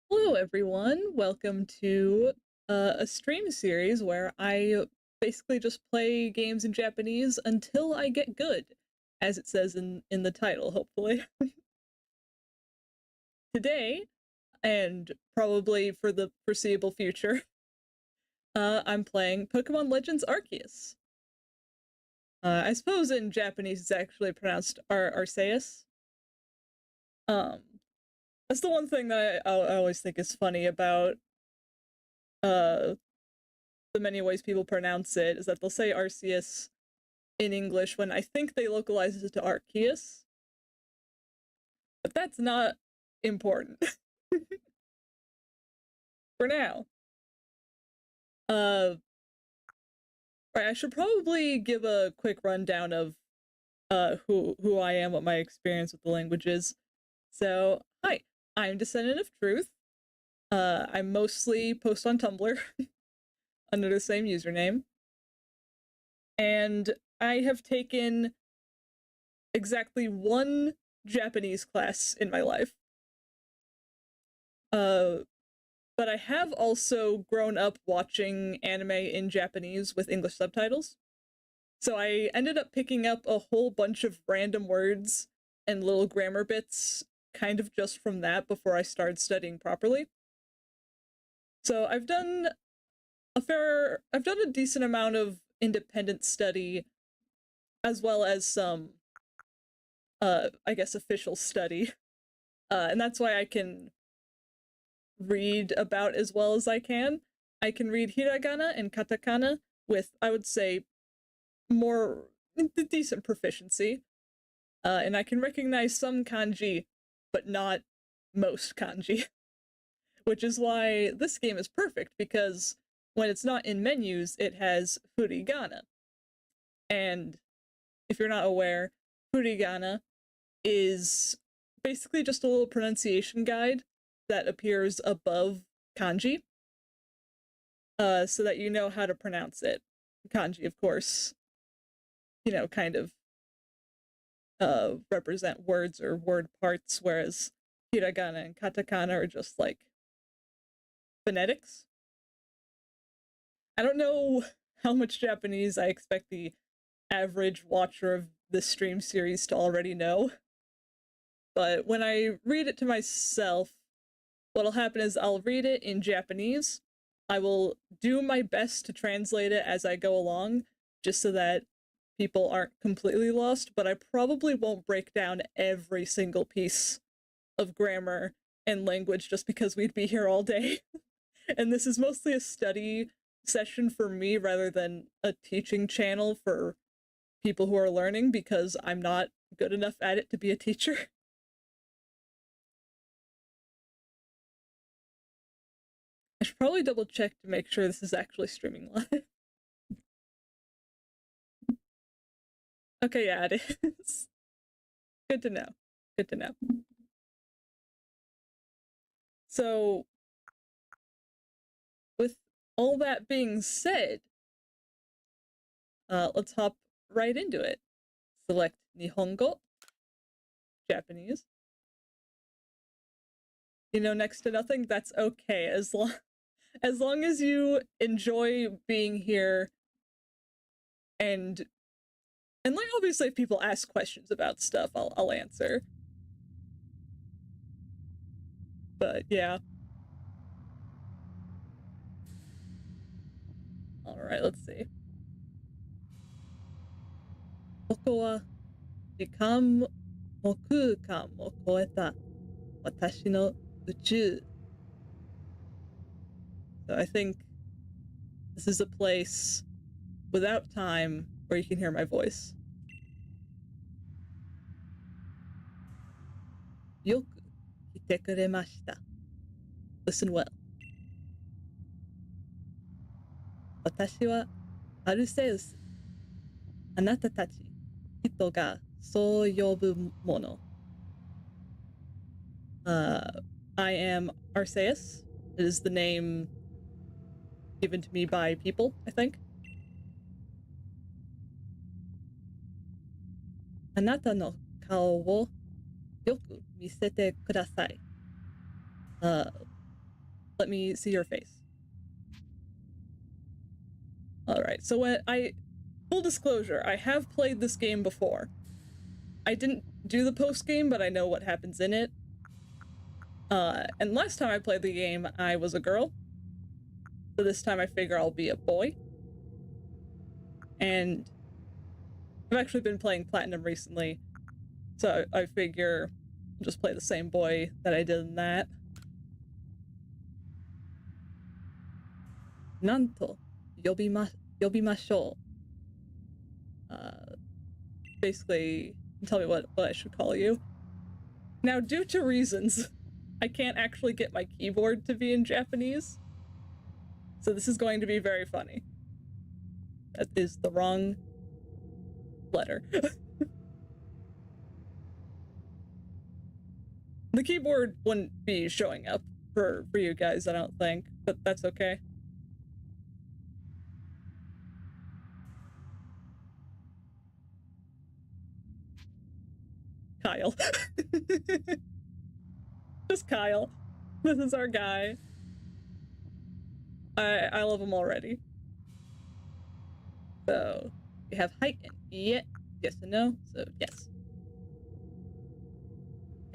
Hello, everyone. Welcome to a stream series where I basically just play games in Japanese until I get good, as it says in the title, hopefully. Today, and probably for the foreseeable future, I'm playing Pokemon Legends Arceus. I suppose in Japanese it's actually pronounced Arceus. Um, that's the one thing that I always think is funny about uh the many ways people pronounce it is that they'll say Arceus in English when I think they localize it to Arceus, but that's not important for now. Uh, right, I should probably give a quick rundown of who I am, what my experience with the language is. So, hi, I'm Descendant of Truth. I mostly post on Tumblr under the same username, and I have taken exactly one Japanese class in my life. Uh, but I have also grown up watching anime in Japanese with English subtitles. So I ended up picking up a whole bunch of random words and little grammar bits kind of just from that before I started studying properly. So I've done a decent amount of independent study as well as some I guess official study. And that's why I can read about as well as I can. I can read hiragana and katakana with, I would say, more decent proficiency. And I can recognize some kanji, but not most kanji. Which is why this game is perfect, because when it's not in menus, it has furigana. And if you're not aware, furigana is basically just a little pronunciation guide that appears above kanji, so that you know how to pronounce it. Kanji, of course, kind of represent words or word parts, whereas hiragana and katakana are just like phonetics. I don't know how much Japanese I expect the average watcher of this stream series to already know, but when I read it to myself, what'll happen is I'll read it in Japanese. I will do my best to translate it as I go along, just so that people aren't completely lost, but I probably won't break down every single piece of grammar and language just because we'd be here all day. And this is mostly a study session for me rather than a teaching channel for people who are learning, because I'm not good enough at it to be a teacher. I should probably double check to make sure this is actually streaming live. Okay, yeah, it is. Good to know. Good to know. So, with all that being said, let's hop right into it. Select Nihongo, Japanese. Next to nothing, that's okay, as long as you enjoy being here, and like, obviously if people ask questions about stuff, I'll answer. But yeah. Alright, let's see. ここは時間も空間も超えた私の宇宙. So I think this is a place without time where you can hear my voice. よく来てくれました. Listen well. 私はアルセウス。あなたたち人がそう呼ぶもの. I am Arceus. It is the name given to me by people, I think. あなたの顔をよく見せてください. Let me see your face. Alright, so full disclosure, I have played this game before. I didn't do the post-game, but I know what happens in it. And last time I played the game, I was a girl. So this time I figure I'll be a boy. And I've actually been playing Platinum recently, so I figure I'll just play the same boy that I did in that. Nanto, yobimashou. Basically, tell me what I should call you. Now, due to reasons, I can't actually get my keyboard to be in Japanese, so this is going to be very funny. That is the wrong letter. The keyboard wouldn't be showing up for you guys, I don't think, but that's okay. Kyle. Just Kyle. This is our guy. I love him already. So we have height and yeah, yes and no. So yes.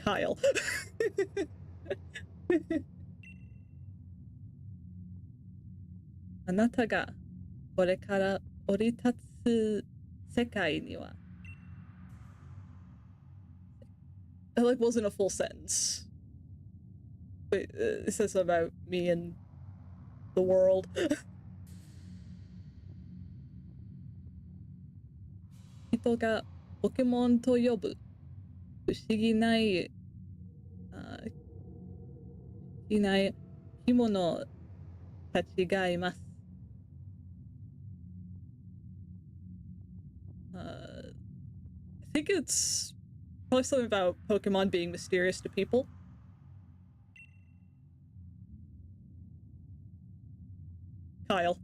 Kyle. あなたがこれから降り立つ世界には That like wasn't a full sentence. But it says about me and the world. 人がポケモンと呼ぶ不思議ないいない生き物たちがいます。I think it's probably something about Pokemon being mysterious to people. Kyle.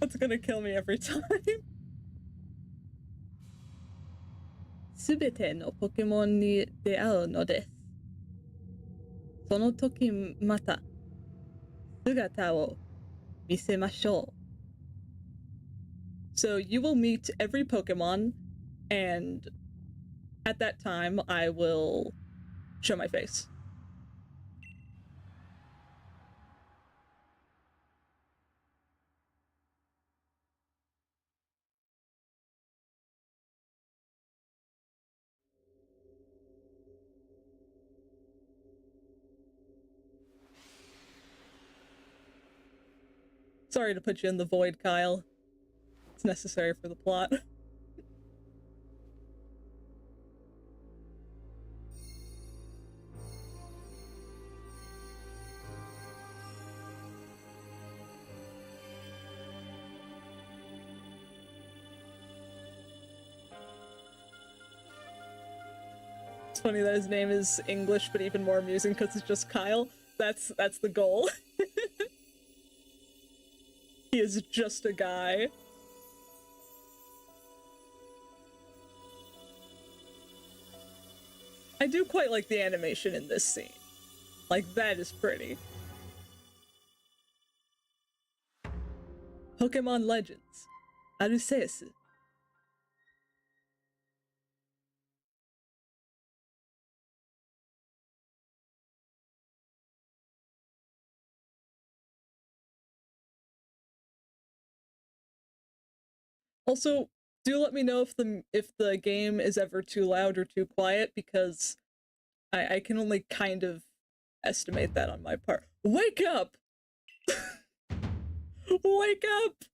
That's gonna kill me every time. すべてのポケモンに出会うのです。その時また姿を見せましょう。So you will meet every Pokemon, and at that time I will show my face. Sorry to put you in the void, Kyle. It's necessary for the plot. It's funny that his name is English, but even more amusing because it's just Kyle. That's the goal. He is just a guy. I do quite like the animation in this scene. Like, that is pretty. Pokemon Legends Arceus. Also, do let me know if the game is ever too loud or too quiet, because I can only kind of estimate that on my part. Wake up! Wake up!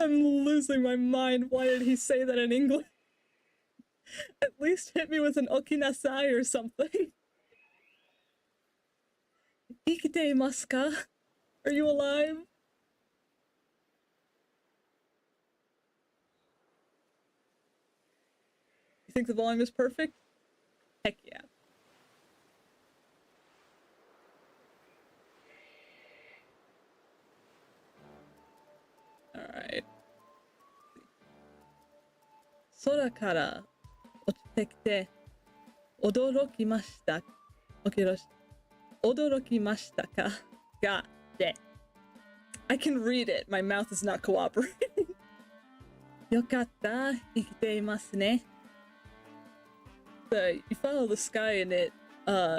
I'm losing my mind. Why did he say that in English? At least hit me with an okinasai or something. Ikite imasu ka? Are you alive? You think the volume is perfect? Heck yeah. Alright. 空から落ちてきて驚きました。驚きましたか Got it. I can read it. My mouth is not cooperating. よかった。生きていますね。You follow the sky and it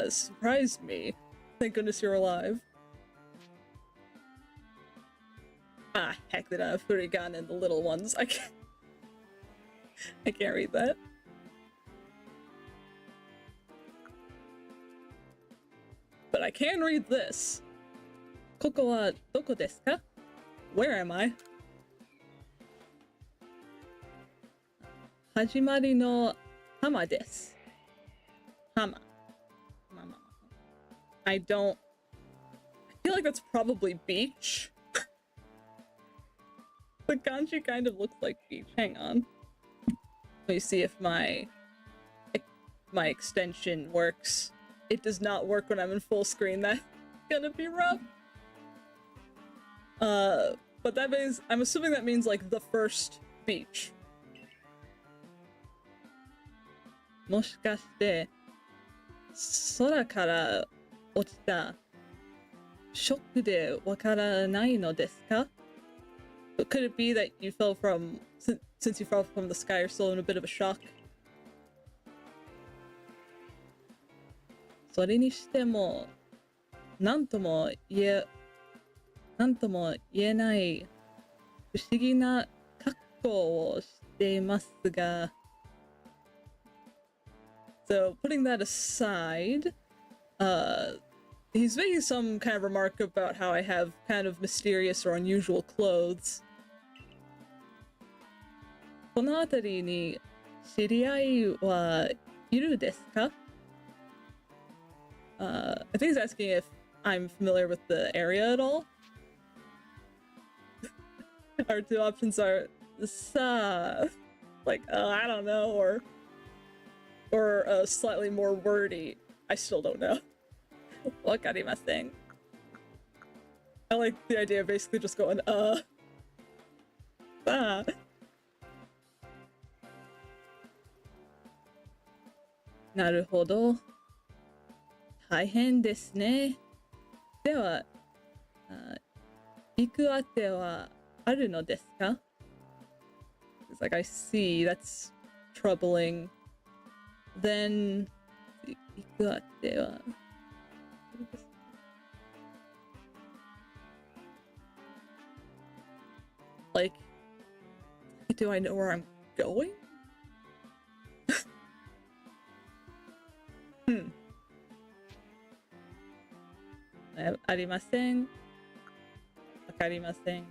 surprised me. Thank goodness you're alive. Ah, heck, they don't have Furigan and the little ones. I can't read that. But I can read this. ここはどこですか? Where am I? 始まりの浜です。Hama. I feel like that's probably beach. The kanji kind of looks like beach. Hang on. Let me see if my extension works. It does not work when I'm in full screen. That's gonna be rough. But that means, I'm assuming that means like the first beach. もしかして空から落ちたショックでわからないのですか? Could it be that you fell from, since you fell from the sky, you're still in a bit of a shock? それにしても、なんとも言えない不思議な格好をしていますが。So, putting that aside, he's making some kind of remark about how I have kind of mysterious or unusual clothes. この辺りに知り合いはいるですか? I think he's asking if I'm familiar with the area at all. Our two options are like, I don't know, or slightly more wordy. I still don't know. Wakarimasen. I like the idea of basically just going, Naruhodo. 大変ですね。では、行くあてはあるのですか? It's like, I see, that's troubling. Then, 行くあては... Like, do I know where I'm going? ありません。わかりません。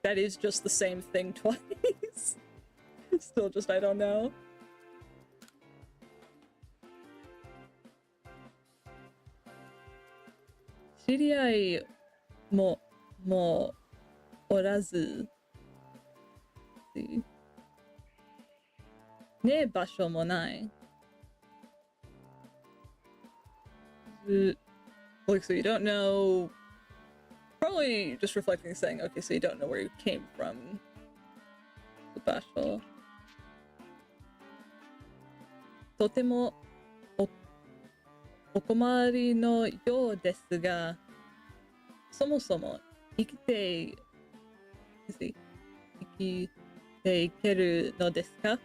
That is just the same thing twice. Still just I don't know. 知り合いもおらず。ね、場所もない。Like, so you don't know, probably just reflecting saying, okay, so you don't know where you came from. The basho. とてもお困りのようですが、そもそも生きていけるのですか?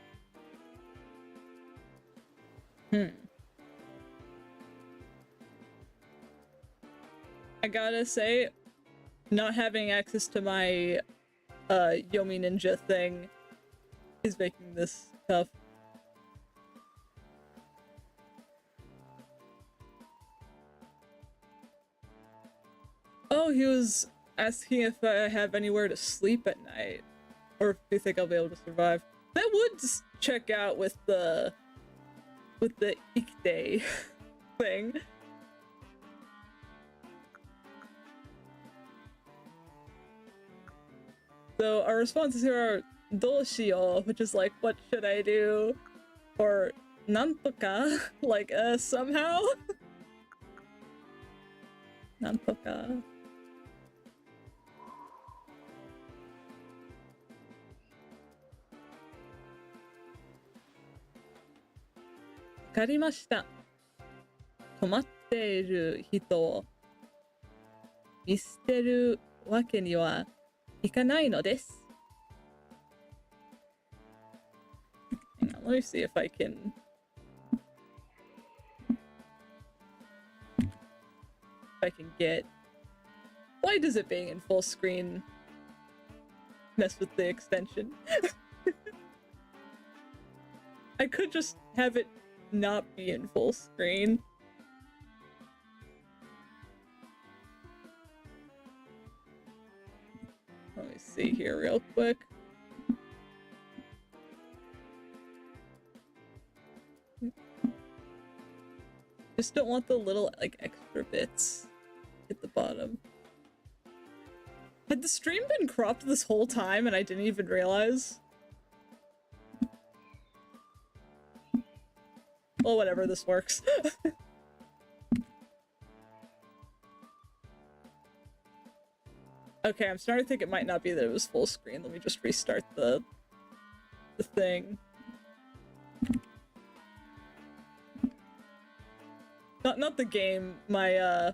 I gotta say, not having access to my Yomi Ninja thing is making this tough. Oh, he was asking if I have anywhere to sleep at night, or if you think I'll be able to survive. That would check out with the Ikite thing. So our responses here are どうしよう, which is like, what should I do? Or なんとか, like, somehow? なんとか.かりました。困っている人を見捨てるわけにはいかないのです。Hang on, let me see if I can get. Why does it being in full screen mess with the extension? I could just have it not be in full screen. Let me see here real quick. Just don't want the little, like, extra bits at the bottom. Had the stream been cropped this whole time and I didn't even realize? Well, whatever, this works. Okay, I'm starting to think it might not be that it was full screen. Let me just restart the thing. Not the game, my, Now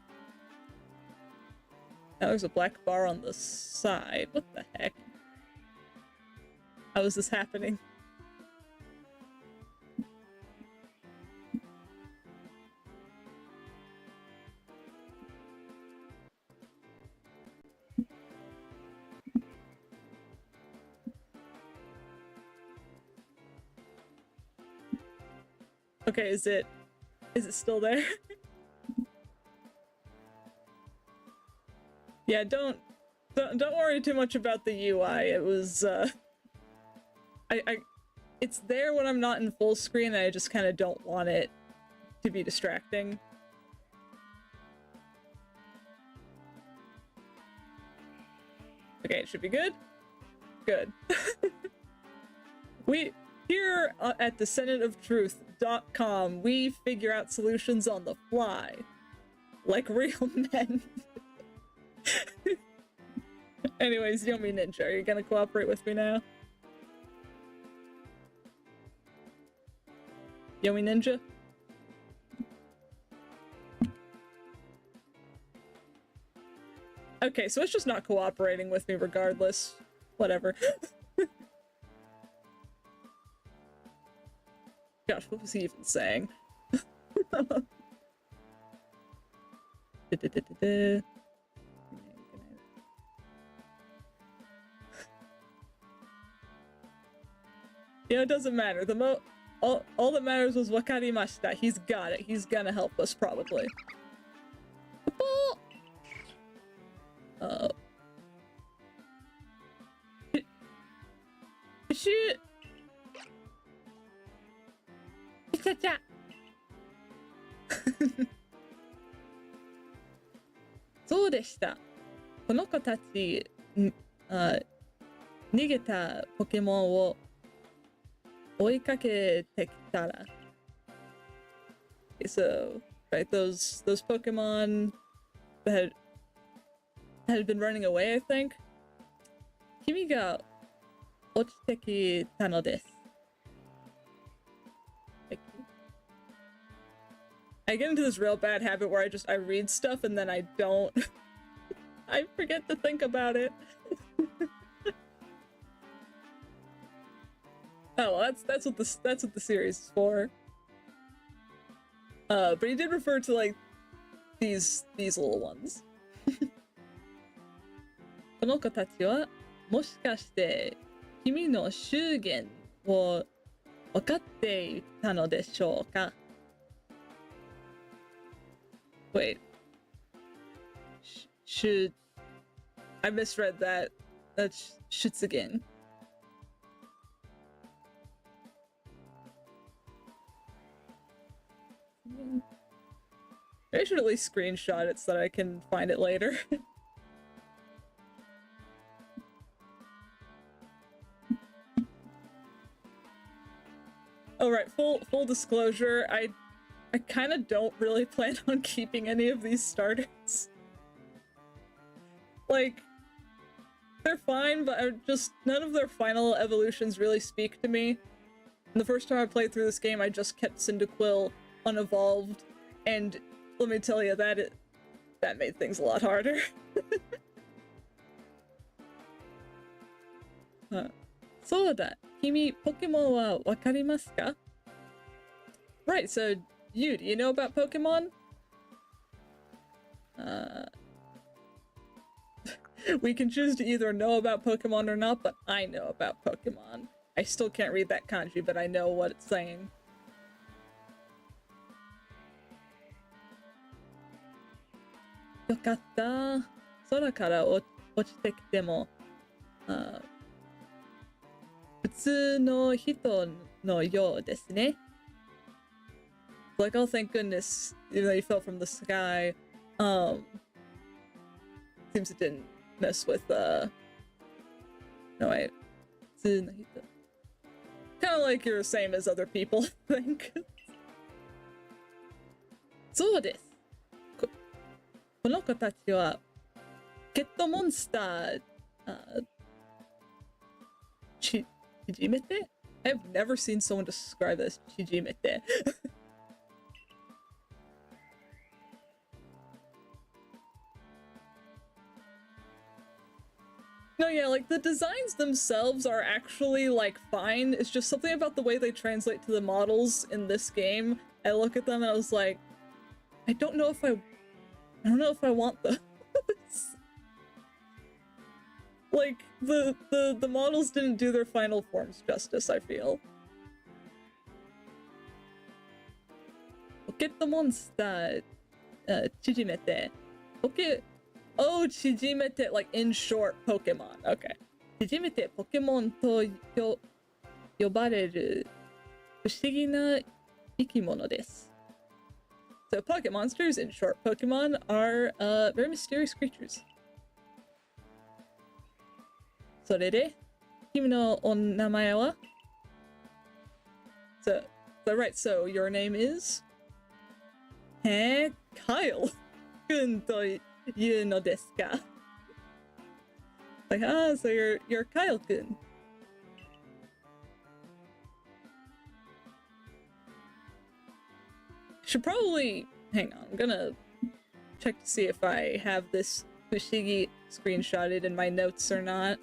there's a black bar on the side. What the heck? How is this happening? Okay, is it still there? Yeah, don't worry too much about the UI. It was it's there when I'm not in full screen and I just kind of don't want it to be distracting. Okay, it should be good. Good. We here at descendantofTruth.com, we figure out solutions on the fly, like real men. Anyways, Yomi Ninja, are you gonna cooperate with me now? Yomi Ninja? Okay, so it's just not cooperating with me regardless. Whatever. Gosh, what was he even saying? You know, it doesn't matter. All that matters was wakarimashita. He's got it. He's gonna help us probably. Shit. Cha-cha. そうでした。この子たち、逃げたポケモンを追いかけてきたら。Okay, so, right, those Pokemon that had been running away, I think. 君が落ちてきたのです。I get into this real bad habit where I read stuff and then I don't I forget to think about it. Oh, well, that's what the series is for. But he did refer to like these little ones. この子たちはもしかして君の祝言を分かっていたのでしょうか? Wait. Should I misread that? That's Shitsugen. I should at least screenshot it so that I can find it later. Alright, full disclosure, I kind of don't really plan on keeping any of these starters. Like, they're fine, but none of their final evolutions really speak to me. The first time I played through this game, I just kept Cyndaquil unevolved, and let me tell you, that made things a lot harder. So da, kimi Pokemon wa wakarimasu ka? Right, so do you know about Pokemon? We can choose to either know about Pokemon or not, but I know about Pokemon. I still can't read that kanji, but I know what it's saying. Yokatta. Sora kara ochite kite mo, 普通の人のようですね. Like, oh, thank goodness, even though you fell from the sky. Seems it didn't mess with, no, wait. 普通の人. Kind of like you're the same as other people, I think. そうです。この子たちは、ケットモンスター、Chijimete? I've never seen someone describe this Chijimete. No, yeah, like, the designs themselves are actually, like, fine. It's just something about the way they translate to the models in this game. I look at them and I was like, I don't know if I want those. Like, the models didn't do their final forms justice, I feel. Get the monster, Chijimete. Okay. Oh, Chijimete, like, in short, Pokemon. Okay. Chijimete, Pokemon to yobareru fushigi na ikimono desu. So, pocket monsters, in short, Pokemon, are, very mysterious creatures. それで、君のお名前は? So, right, so your name is? Kyle 君というのですか? Like, so you're Kyle 君. Should probably, hang on, I'm gonna check to see if I have this Fushigi screenshotted in my notes or not.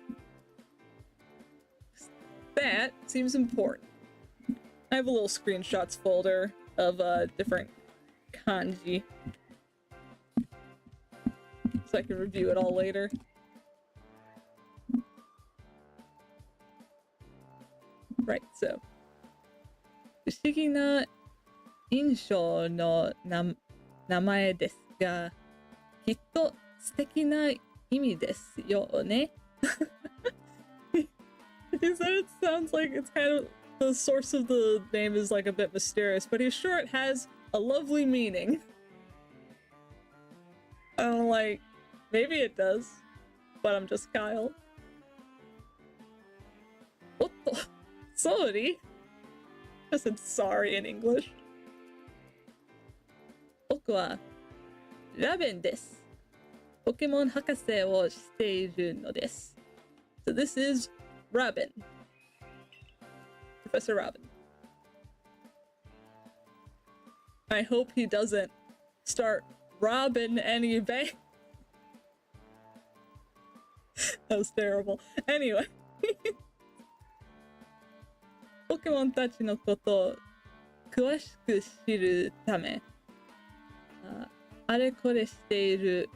That seems important. I have a little screenshots folder of different kanji, so I can review it all later. Right, so 不思議な印象の名前ですが、きっと素敵な意味ですよね。He said it sounds like it's kind of the source of the name is like a bit mysterious, but he's sure it has a lovely meaning. I'm like, maybe it does, but I'm just Kyle. What the? Sorry? I said sorry in English. 僕はラベンです。ポケモン博士をしているのです。So this is Robin. Professor Robin. I hope he doesn't start robbing any bank. That was terrible. Anyway. ポケモンたちのことを詳しく知るため、あれこれしている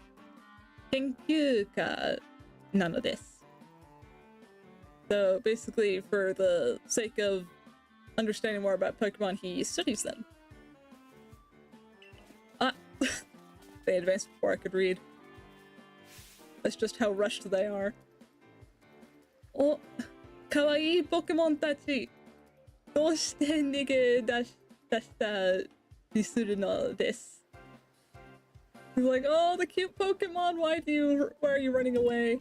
研究家なのです。So basically, for the sake of understanding more about Pokemon, he studies them. They advanced before I could read. That's just how rushed they are. Oh, kawaii Pokemon tachi. どうして逃げ出したりするのです? He's like, oh, the cute Pokemon, why are you running away?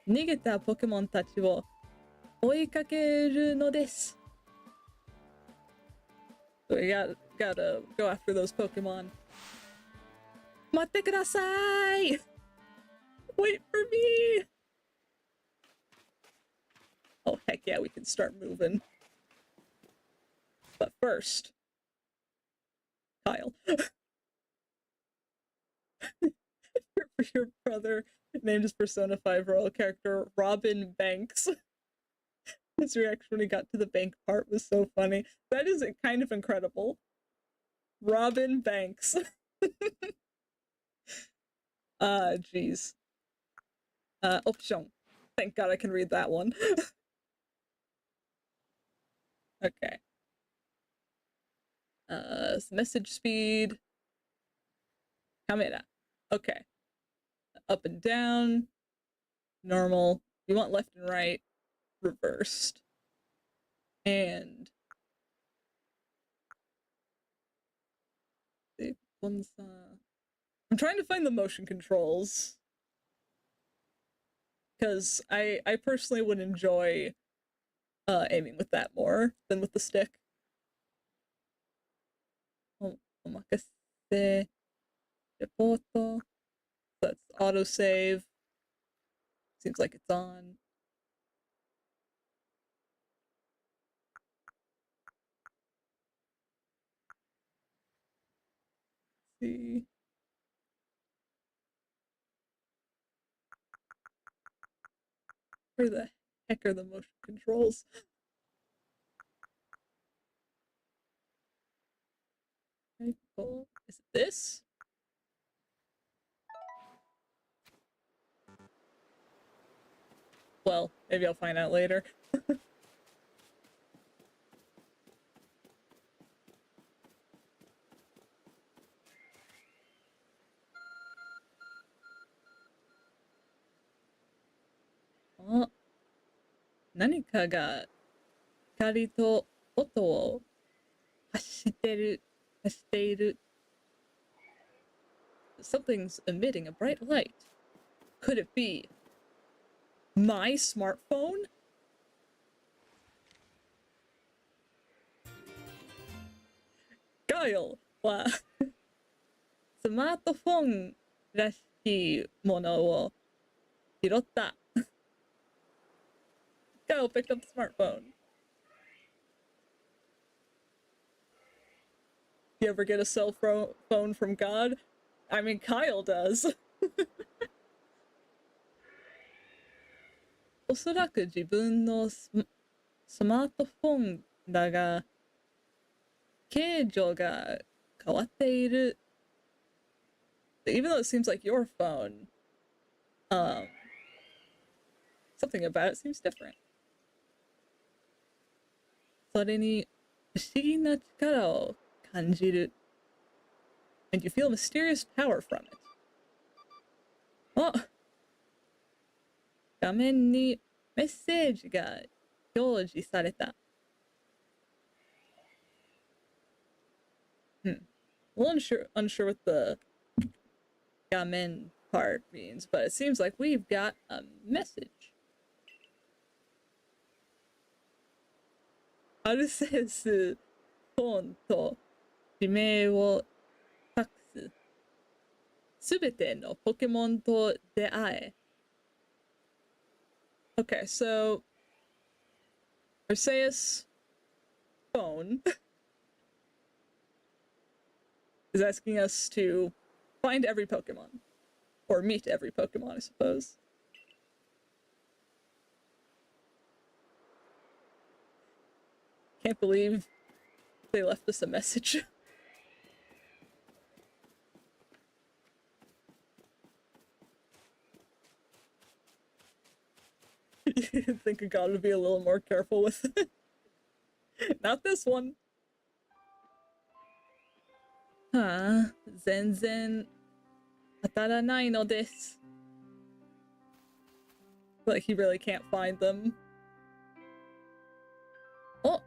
逃げたポケモンたちを追いかけるのです。So we gotta go after those Pokemon. 待ってください! Wait for me! Oh, heck yeah, we can start moving. But first, Kyle. your brother named his Persona 5 royal character Robin Banks. His reaction when he got to the bank part was so funny. That is kind of incredible. Robin Banks. Jeez. Option. Thank God I can read that one. Okay. Message speed. Camera. Okay. Up and down. Normal. You want left and right. Reversed. And I'm trying to find the motion controls. Because I personally would enjoy aiming with that more than with the stick. Omakase. Reporto. That's autosave. Seems like it's on. Let's see. Where the heck are the motion controls? Is it this? Well, maybe I'll find out later. Oh, 何かが光と音を発している. Something's emitting a bright light. Could it be my smartphone? Kyle はスマートフォンらしきものを拾った. Kyle picked up the smartphone. You ever get a cell phone from God? I mean, Kyle does. おそらく自分のスマートフォンだが、形状が変わっている. Even though it seems like your phone, something about it seems different. それに不思議な力を感じる. And you feel a mysterious power from it. あ、画面にメッセージが表示された. A little unsure what the 画面 part means, but it seems like we've got a message. アルセウスフォンと地名を託す。すべてのポケモンと出会え. Okay, so Arceus phone is asking us to find every Pokemon. Or meet every Pokemon, I suppose. Can't believe they left us a message. You'd think a god would be a little more careful with it. Not this one. はあ、全然当たらないのです. Like he really can't find them. お、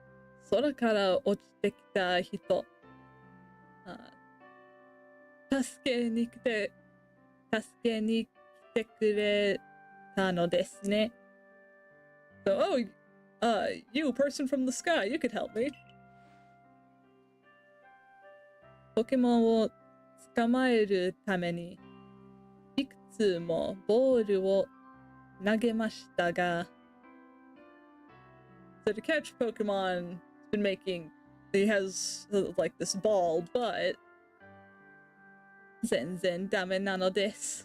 空から落ちてきた人. 助けに来てくれたのですね. So, you, person from the sky, you could help me. ポケモンを捕まえるためにいくつもボールを投げましたが So to catch Pokemon, he's been making. He has like this ball, but zenzen dame nano desu.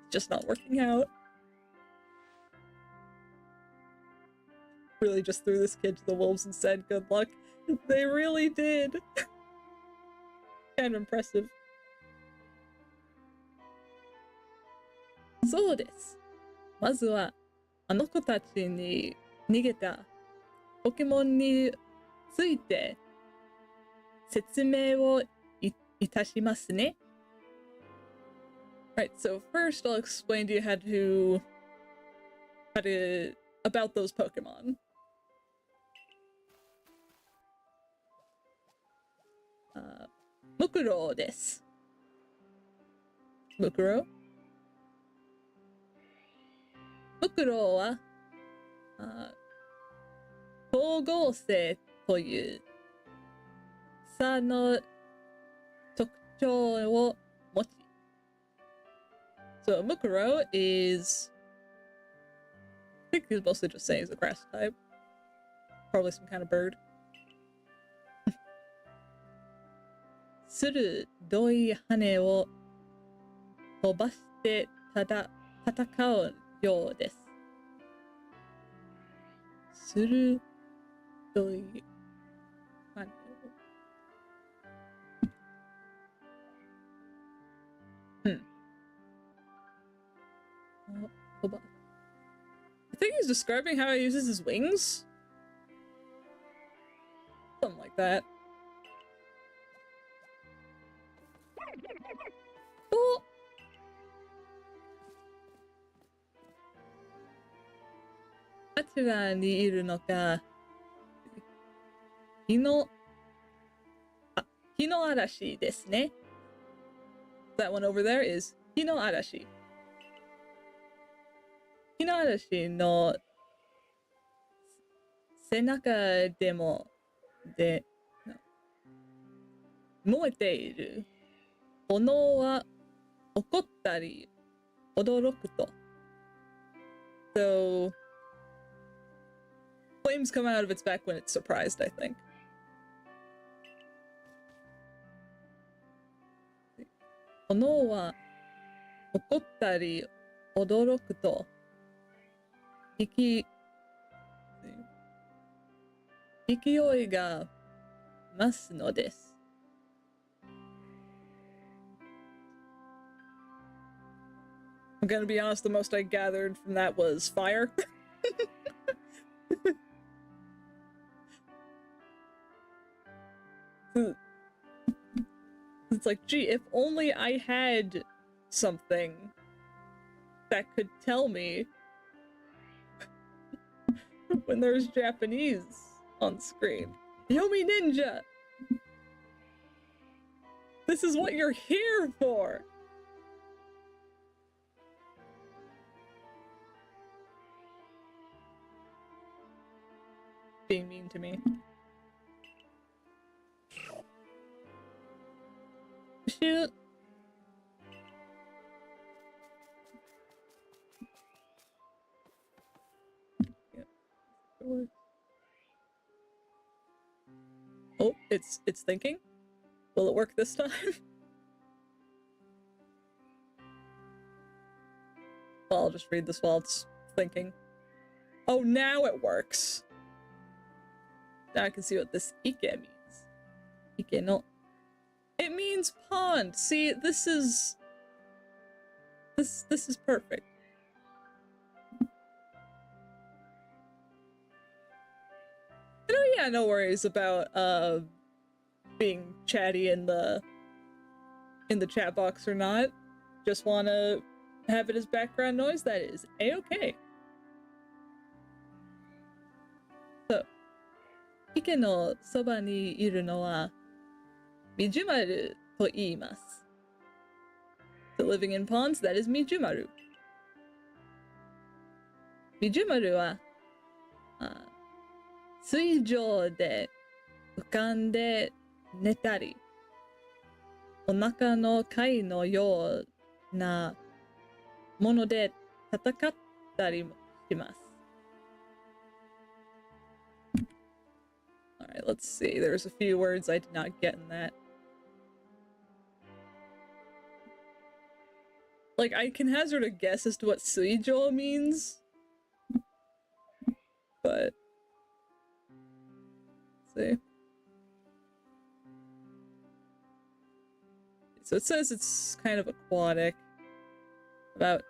Just not working out. Really just threw this kid to the wolves and said, "Good luck." They really did. Kind of impressive. そうです。まずは、あの子たちに逃げたポケモンについて説明をいたしますね。Right, so first I'll explain to you about those Pokemon. Mukuro です。Mukuro? Mukuro は光合成という差の特徴を持ち So Mukuro is I think he's mostly just saying he's a grass type. Probably some kind of bird. 鋭い羽を飛ばして戦うようです。鋭い羽を。I think he's describing how he uses his wings? Something like that. Oh! あちらにいるのか、日の嵐ですね。That one over there is 日の嵐。日の嵐の背中で燃えている炎は怒ったり驚くと。So flames come out of its back when it's surprised, I think. 炎は怒ったり驚くと。勢いが増すのです。I'm gonna be honest, the most I gathered from that was fire. It's like, gee, if only I had something that could tell me when there's Japanese on screen. Yomi Ninja! This is what you're here for! Being mean to me. Shoot! Oh, it's thinking? Will it work this time? Well, I'll just read this while it's thinking. Oh, now it works! Now I can see what this Ike means. Ike no. It means pond! See, this is perfect. Yeah, no worries about being chatty in the chat box or not. Just wanna have it as background noise. That is a-okay. So, Ike no soba ni iru no wa Mijumaru to iimasu. So living in ponds, that is Mijumaru. Mijumaru wa 水上で浮かんで寝たり、お腹の貝のようなもので戦ったりもします。Alright, let's see. There's a few words I did not get in that. Like, I can hazard a guess as to what Suijo means. But... let's see. So it says it's kind of aquatic. What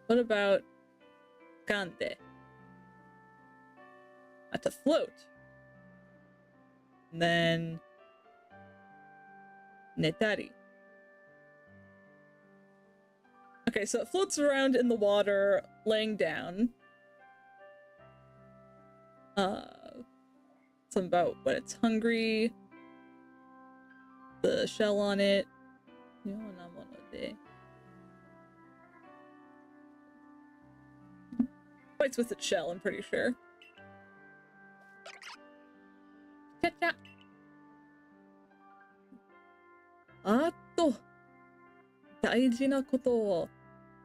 about Kande? To float. And then Netari. Okay, so it floats around in the water, laying down. Something about when it's hungry. The shell on it. Fights with its shell, I'm pretty sure. Cha-cha. 大事なことを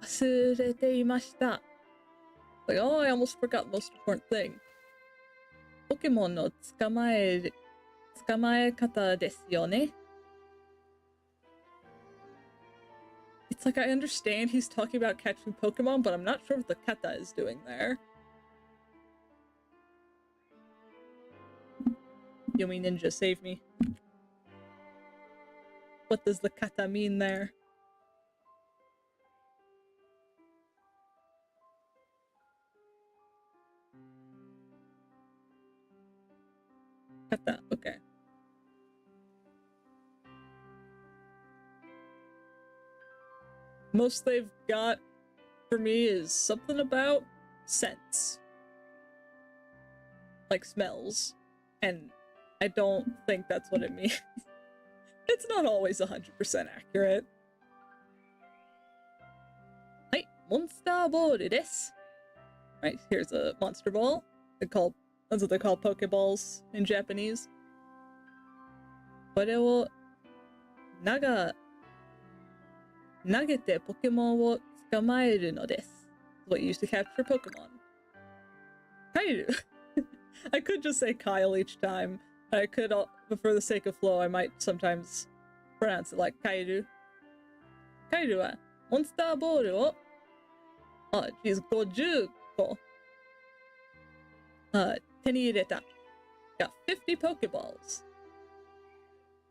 忘れていました。Like, oh, I almost forgot the most important thing. ポケモンの捕まえ方ですよね。It's like I understand he's talking about catching Pokemon, but I'm not sure what the kata is doing there. Yumi Ninja, save me. What does the kata mean there? Kata, okay. Most they've got for me is something about scents. Like smells. And I don't think that's what it means. It's not always 100% accurate. Hi, Monster Ball desu. Right, here's a monster ball. That's what they call Pokeballs in Japanese. これを投げてポケモンを捕まえるのです。What you used to capture Pokemon. Kairu. I could just say Kyle each time. I could, but for the sake of flow, I might sometimes pronounce it like Kairu. Kairu はモンスターボールを、50個、手に入れた。Got 50 Pokeballs.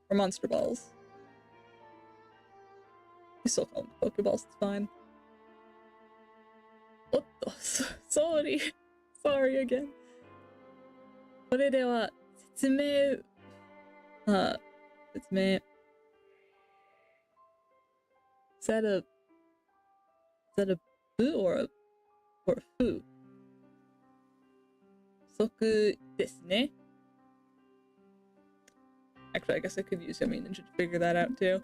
Or Monster Balls. You still call them Pokeballs, it's fine. Sorry. Sorry again. これでは説明 Is that a boo or a foo? 不足ですね. Actually, I guess I could use Yumi Ninja to figure that out too.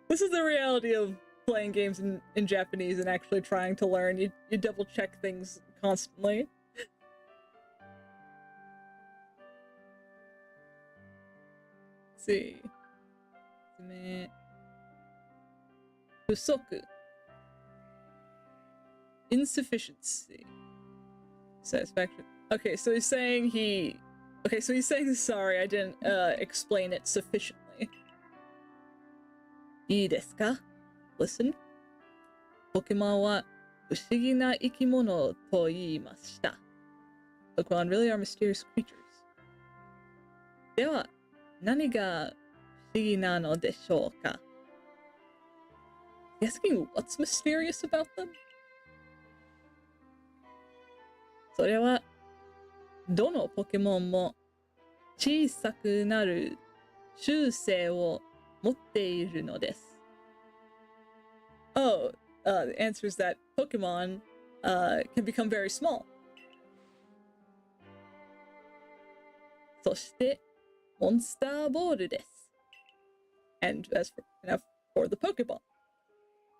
This is the reality of playing games in Japanese and actually trying to learn. You double check things constantly. Let's see. 不足 insufficiency. Satisfaction. Okay, so he's saying sorry, I didn't explain it sufficiently. いいですか? Listen. ポケモンは不思議な生き物と言いました。Pokemon really are mysterious creatures. では、何が不思議なのでしょうか? Asking what's mysterious about them? それは、どのポケモンも小さくなる習性を持っているのです。Oh, the answer is that Pokemon can become very small. そして、モンスターボールです。And as for the Pokeball.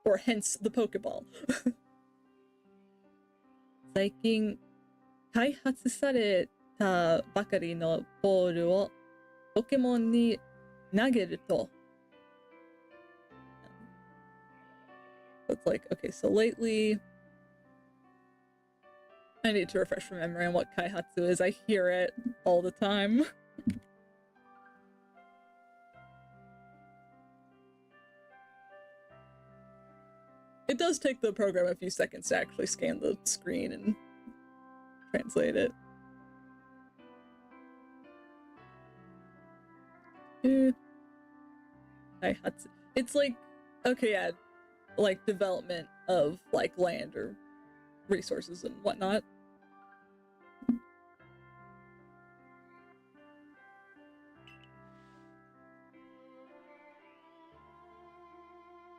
Or hence the Pokeball. 最近、開発されたばかりのボールをポケモンに投げると It's like, okay, so lately I need to refresh my memory on what Kaihatsu is. I hear it all the time. It does take the program a few seconds to actually scan the screen and translate it. Kaihatsu. It's like, okay, yeah, like development of like land or resources and whatnot.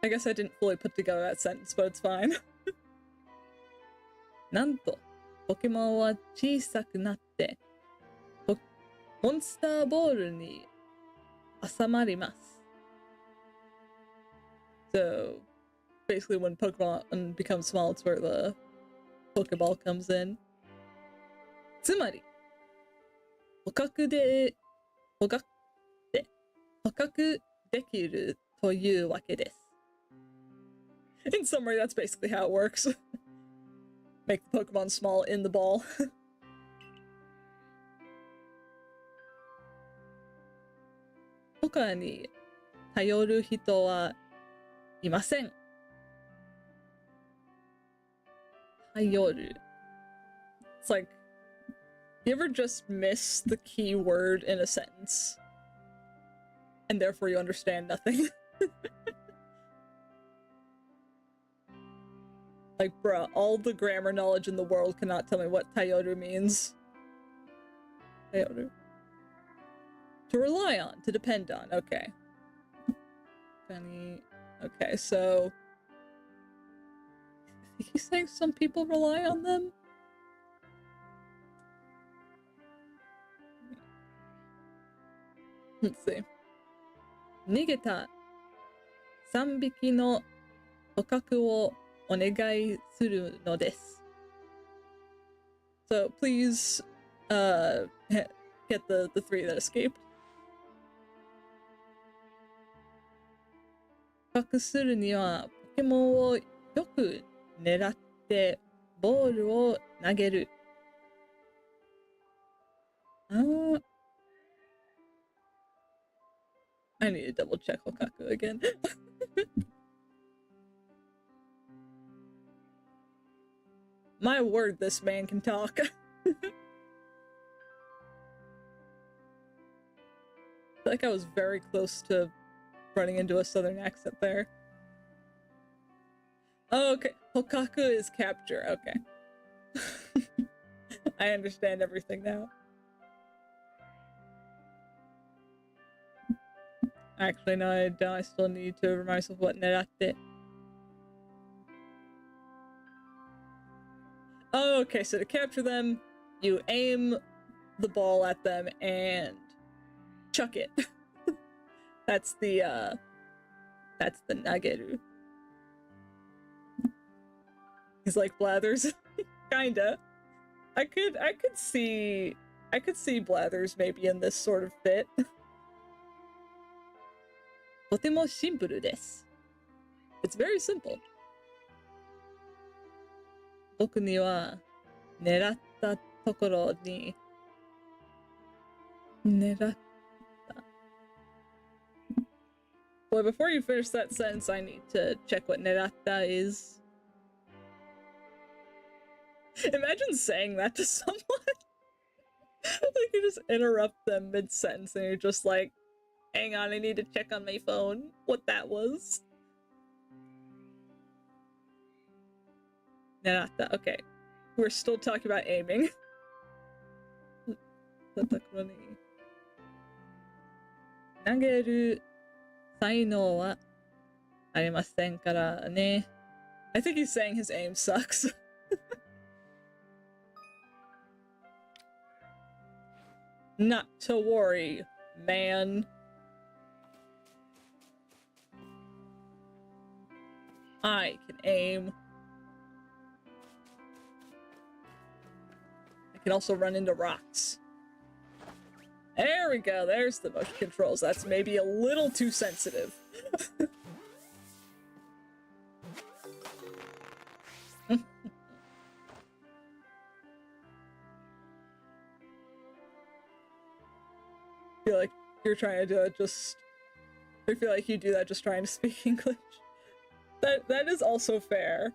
I guess I didn't fully put together that sentence, but it's fine. なんと、ポケモンは小さくなって、モンスターボールに収まります。So, basically when Pokemon becomes small, it's where the Pokeball comes in. つまり、捕獲できるというわけです。In summary, that's basically how it works. Make the Pokemon small in the ball. 他に頼る人はいません。頼る. It's like, you ever just miss the key word in a sentence? And therefore you understand nothing? Like, bruh, all the grammar knowledge in the world cannot tell me what tayoru means. Tayoru. To rely on, to depend on, okay. Okay, so... I think he's saying some people rely on them? Let's see. 逃げた3匹の捕獲をお願いするのです。So please get the three that escaped. 捕獲するにはポケモンをよく狙ってボールを投げる。I need to double check Hokaku again. My word, this man can talk. I feel like I was very close to running into a southern accent there. Oh, okay. Hokaku is capture. Okay. I understand everything now. Actually, no, I don't. I still need to remind myself what neratte. Oh, okay, so to capture them, you aim the ball at them and chuck it. That's the nageru. He's like Blathers. Kinda. I could see Blathers maybe in this sort of fit. とてもシンプルです。It's very simple. 僕には狙ったところに狙った。Boy, before you finish that sentence, I need to check what neratta is. Imagine saying that to someone. Like you just interrupt them mid-sentence and you're just like, hang on, I need to check on my phone what that was. Neratta, okay. We're still talking about aiming. 投げる才能はありませんからね. I think he's saying his aim sucks. Not to worry, man. I can aim. I can also run into rocks. There we go, there's the motion controls. That's maybe a little too sensitive. feel like you're trying to do it just... I feel like you do that just trying to speak English. That is also fair.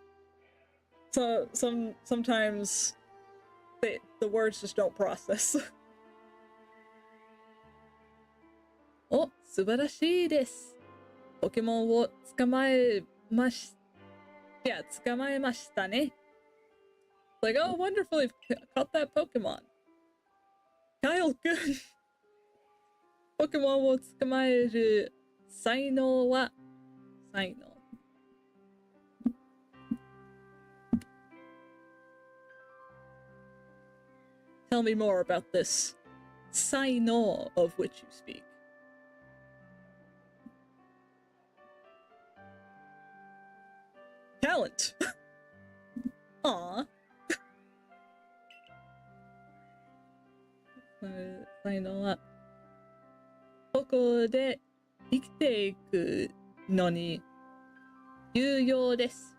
So sometimes the words just don't process. お、素晴らしいです。ポケモンを捕まえまし、いや、捕まえましたね。Like, oh, wonderful, you've caught that Pokemon. Kyle, good. ポケモンを捕まえる才能は、才能。Tell me more about this 才能 of which you speak. Talent. Aww. 才能はここで生きていくのに有用です。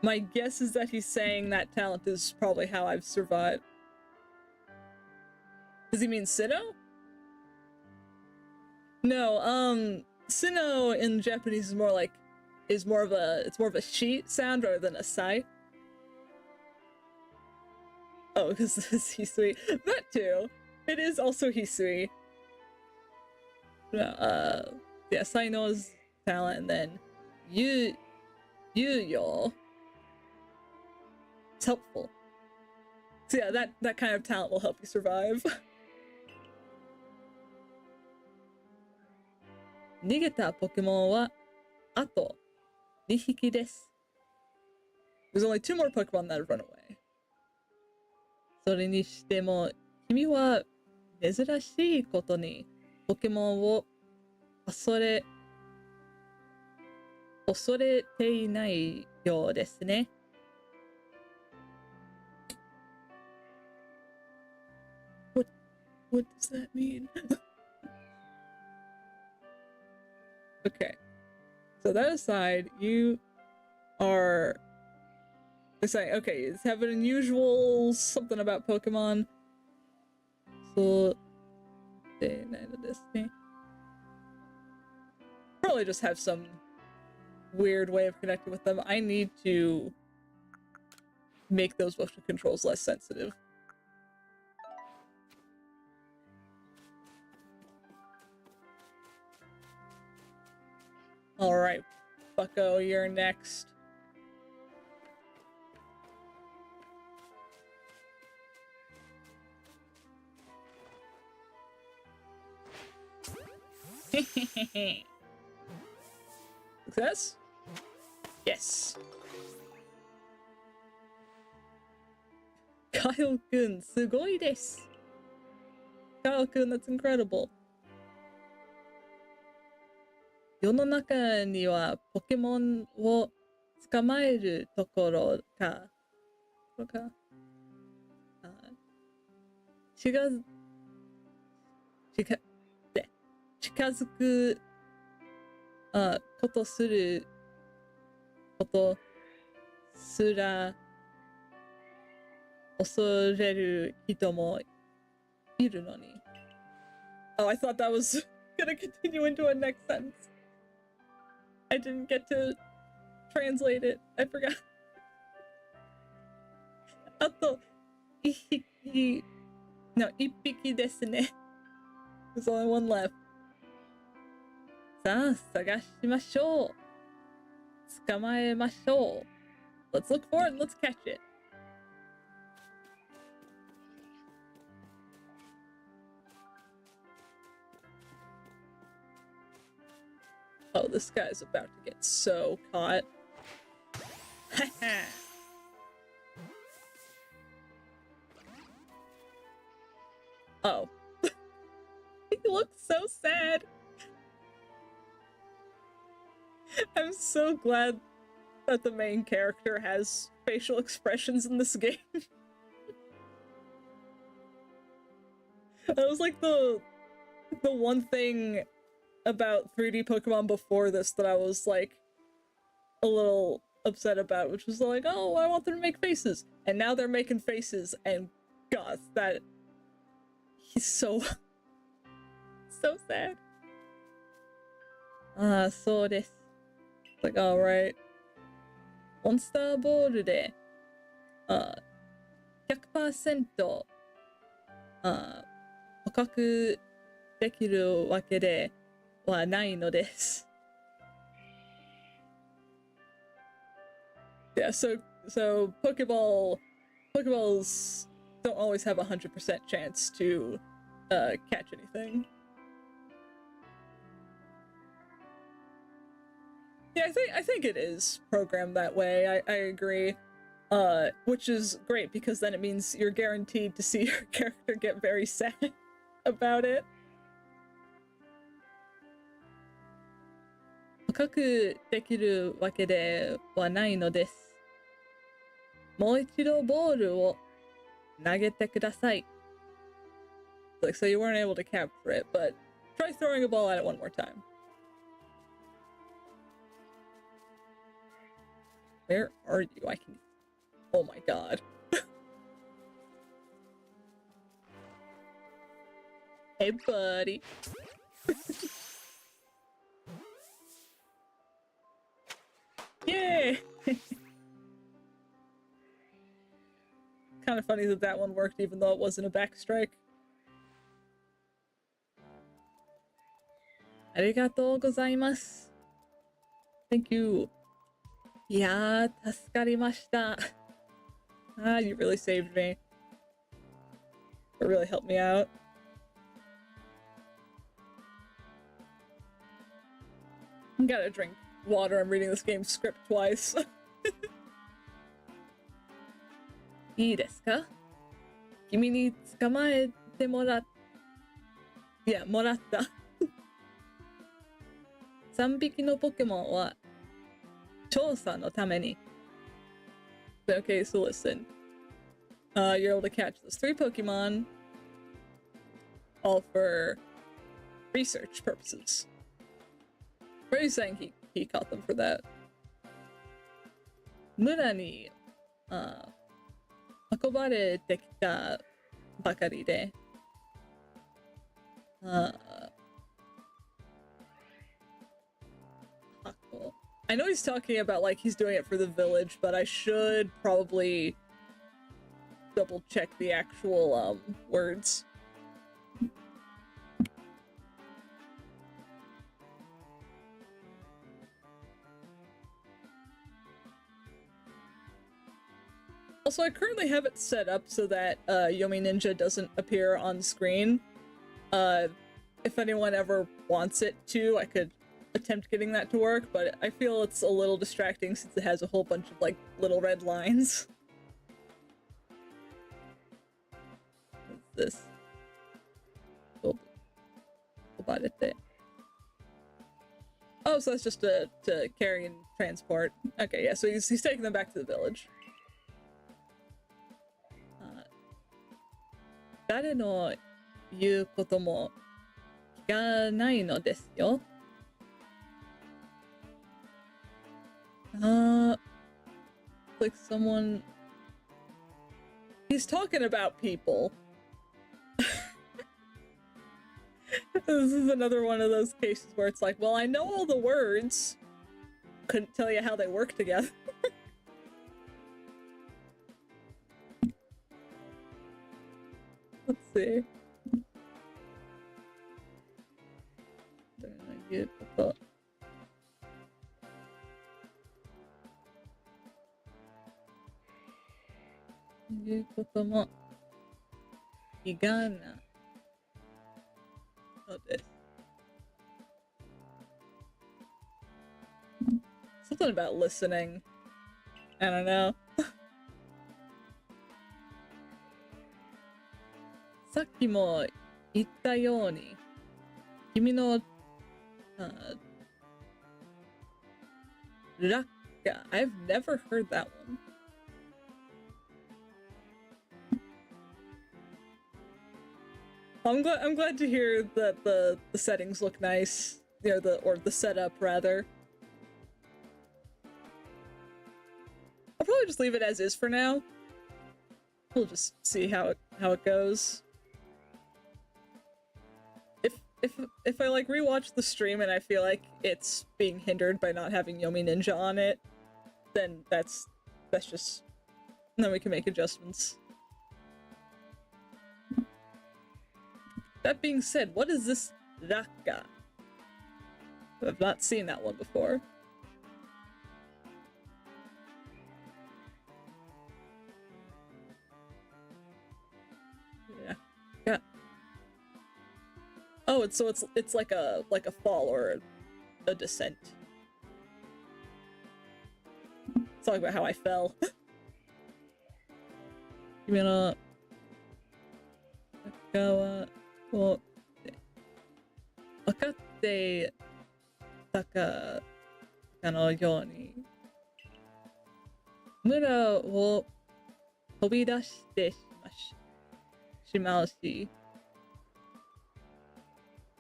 My guess is that he's saying that talent is probably how I've survived. Does he mean Sinnoh? No, Sinnoh in Japanese is more like it's more of a she sound rather than a sai. Oh, because this is Hisui. That too. It is also Hisui. Yeah, Saino is talent, and then Yuyo. It's helpful. So yeah, that kind of talent will help you survive. 逃げたポケモンはあと2匹です。There's only 2 more Pokemon that have run away. それにしても君は珍しいことにポケモンを恐れていないようですね。What does that mean? Okay. So that aside, you are saying, okay, it's have an unusual something about Pokemon. So probably just have some weird way of connecting with them. I need to make those motion controls less sensitive. Alright, Bucko, you're next. Success? Yes. Kyle-kun, sugoi desu. Kyle-kun, that's incredible. 世の中にはポケモンを捕まえるところか近づくことすることすら恐れる人もいるのに。Oh, I thought that was gonna continue into a next sentence. I didn't get to translate it. I forgot. あと1匹ですね。There's only one left. さあ、探しましょう。捕まえましょう。Let's look for it and let's catch it. Oh, this guy's about to get so caught. Oh. He looks so sad. I'm so glad that the main character has facial expressions in this game. That was like the one thing about 3D Pokemon before this that I was like a little upset about, which was like, oh, I want them to make faces, and now they're making faces, and gosh, that He's so so sad. So this. It's like, alright. モンスターボールで、100%、捕獲できるわけではないのです。Yeah, so Pokeballs don't always have 100% chance to catch anything. Yeah, I think it is programmed that way. I agree. Which is great because then it means you're guaranteed to see your character get very sad about it. 捕獲できるわけではないのです。もう一度ボールを投げてください。Like, so you weren't able to capture it, but try throwing a ball at it one more time. Where are you? I can... Oh my god. Hey, buddy. Yay! Kind of funny that that one worked even though it wasn't a backstrike. Arigatou gozaimasu. Thank you. Yeah, 助かりました. Ah, you really saved me. It really helped me out. I gotta drink water. I'm reading this game's script twice. いいですか? 君に捕まえてもらっ... Yeah, もらった。3匹のポケモンは調査のために. Okay, so listen. You're able to catch those 3 Pokemon, all for research purposes. Or are you saying he caught them for that? 村に運ばれてきたばかりで、I know he's talking about like he's doing it for the village, but I should probably double check the actual words. Also, I currently have it set up so that Yomi Ninja doesn't appear on screen. If anyone ever wants it to, I could attempt getting that to work, but I feel it's a little distracting since it has a whole bunch of like little red lines. What's this? Oh, so that's just to carry and transport. Okay, yeah, so he's taking them back to the village. 誰の言うことも聞かないのですよ。Like someone... He's talking about people. This is another one of those cases where it's like, well, I know all the words. Couldn't tell you how they work together. Let's see. Something about listening. I don't know. さっきも言ったように、君の、ラッカ I've never heard that one. I'm glad to hear that the settings look nice. You know, the setup rather. I'll probably just leave it as is for now. We'll just see how it goes. if I like rewatch the stream and I feel like it's being hindered by not having Yomi Ninja on it, then that's just, then we can make adjustments. That being said, what is this Raka? I've not seen that one before. Yeah. Oh, it's like a fall or a descent. It's talking about how I fell. You mean go well, 分かってたかのように村を飛び出してしまうし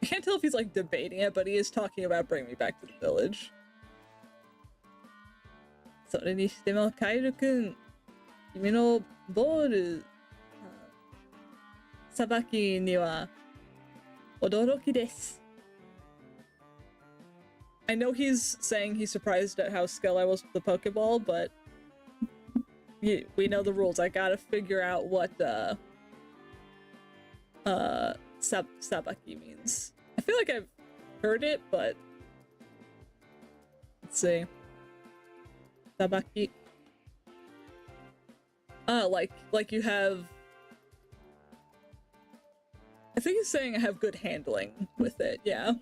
I can't tell if he's like debating it, but he is talking about bringing me back to the village. それにしてもカエルくん君のボールさばきには驚きです I know he's saying he's surprised at how skilled I was with the Pokeball, but we know the rules. I gotta figure out what sabaki means. I feel like I've heard it, but let's see. Sabaki. Like you have. I think he's saying I have good handling with it, yeah.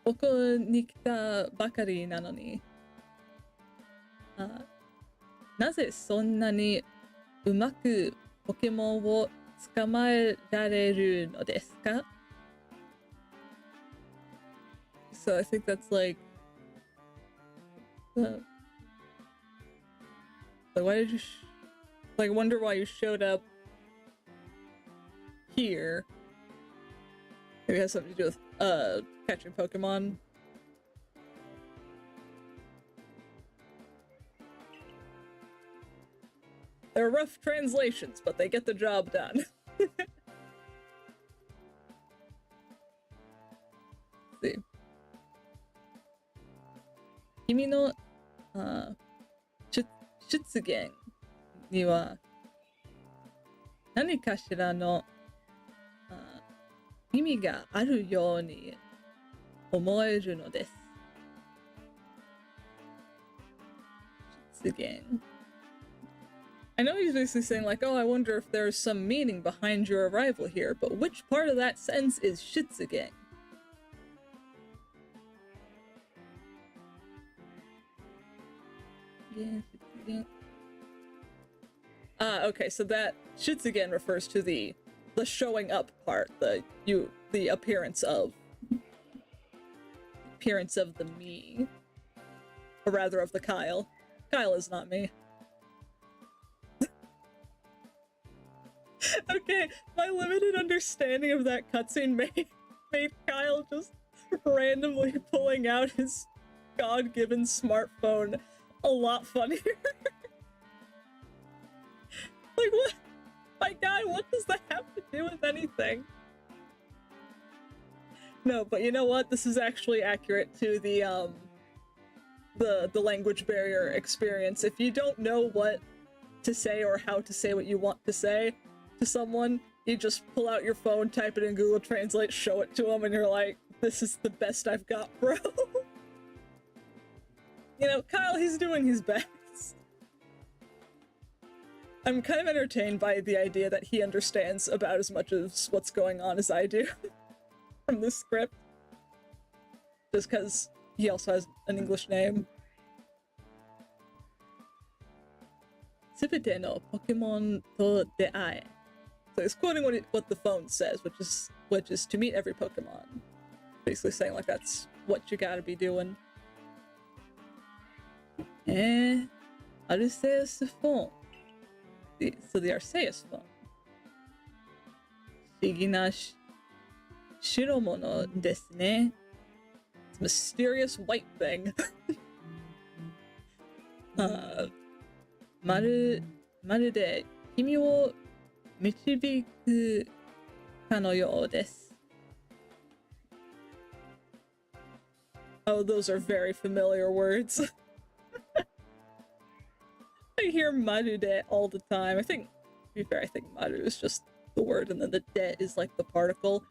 ここに来たばかりなのに、なぜそんなにうまくポケモンを捕まえられるのですか? So I think that's like, like why did you like wonder why you showed up here? Maybe it has something to do with catching Pokemon. They're rough translations, but they get the job done. Let's see. 君の出現には何かしらの意味があるように思えるのです。出現 I know he's basically saying like, oh, I wonder if there's some meaning behind your arrival here, but which part of that sentence is Shitsugen? Okay, so that Shitsugen refers to the showing up part, the appearance of the me, or rather of the Kyle. Kyle is not me. Okay, my limited understanding of that cutscene made Kyle just randomly pulling out his God-given smartphone a lot funnier. Like, what? My God, what does that have to do with anything? No, but you know what? This is actually accurate to the language barrier experience. If you don't know what to say or how to say what you want to say to someone, you just pull out your phone, type it in Google Translate, show it to them, and you're like, this is the best I've got, bro. You know, Kyle, he's doing his best. I'm kind of entertained by the idea that he understands about as much as what's going on as I do from this script. Just because he also has an English name. Tsubete no Pokemon to deae. So he's quoting what the phone says, which is to meet every Pokemon. Basically saying like that's what you gotta be doing. Arceus phone. So the Arceus phone. Shigina shiromono desu ne. It's a mysterious white thing. Maru de kimi wo 導くかのようです。Oh, those are very familiar words. I hear marude all the time. I think, to be fair, I think maru is just the word and then the de is like the particle.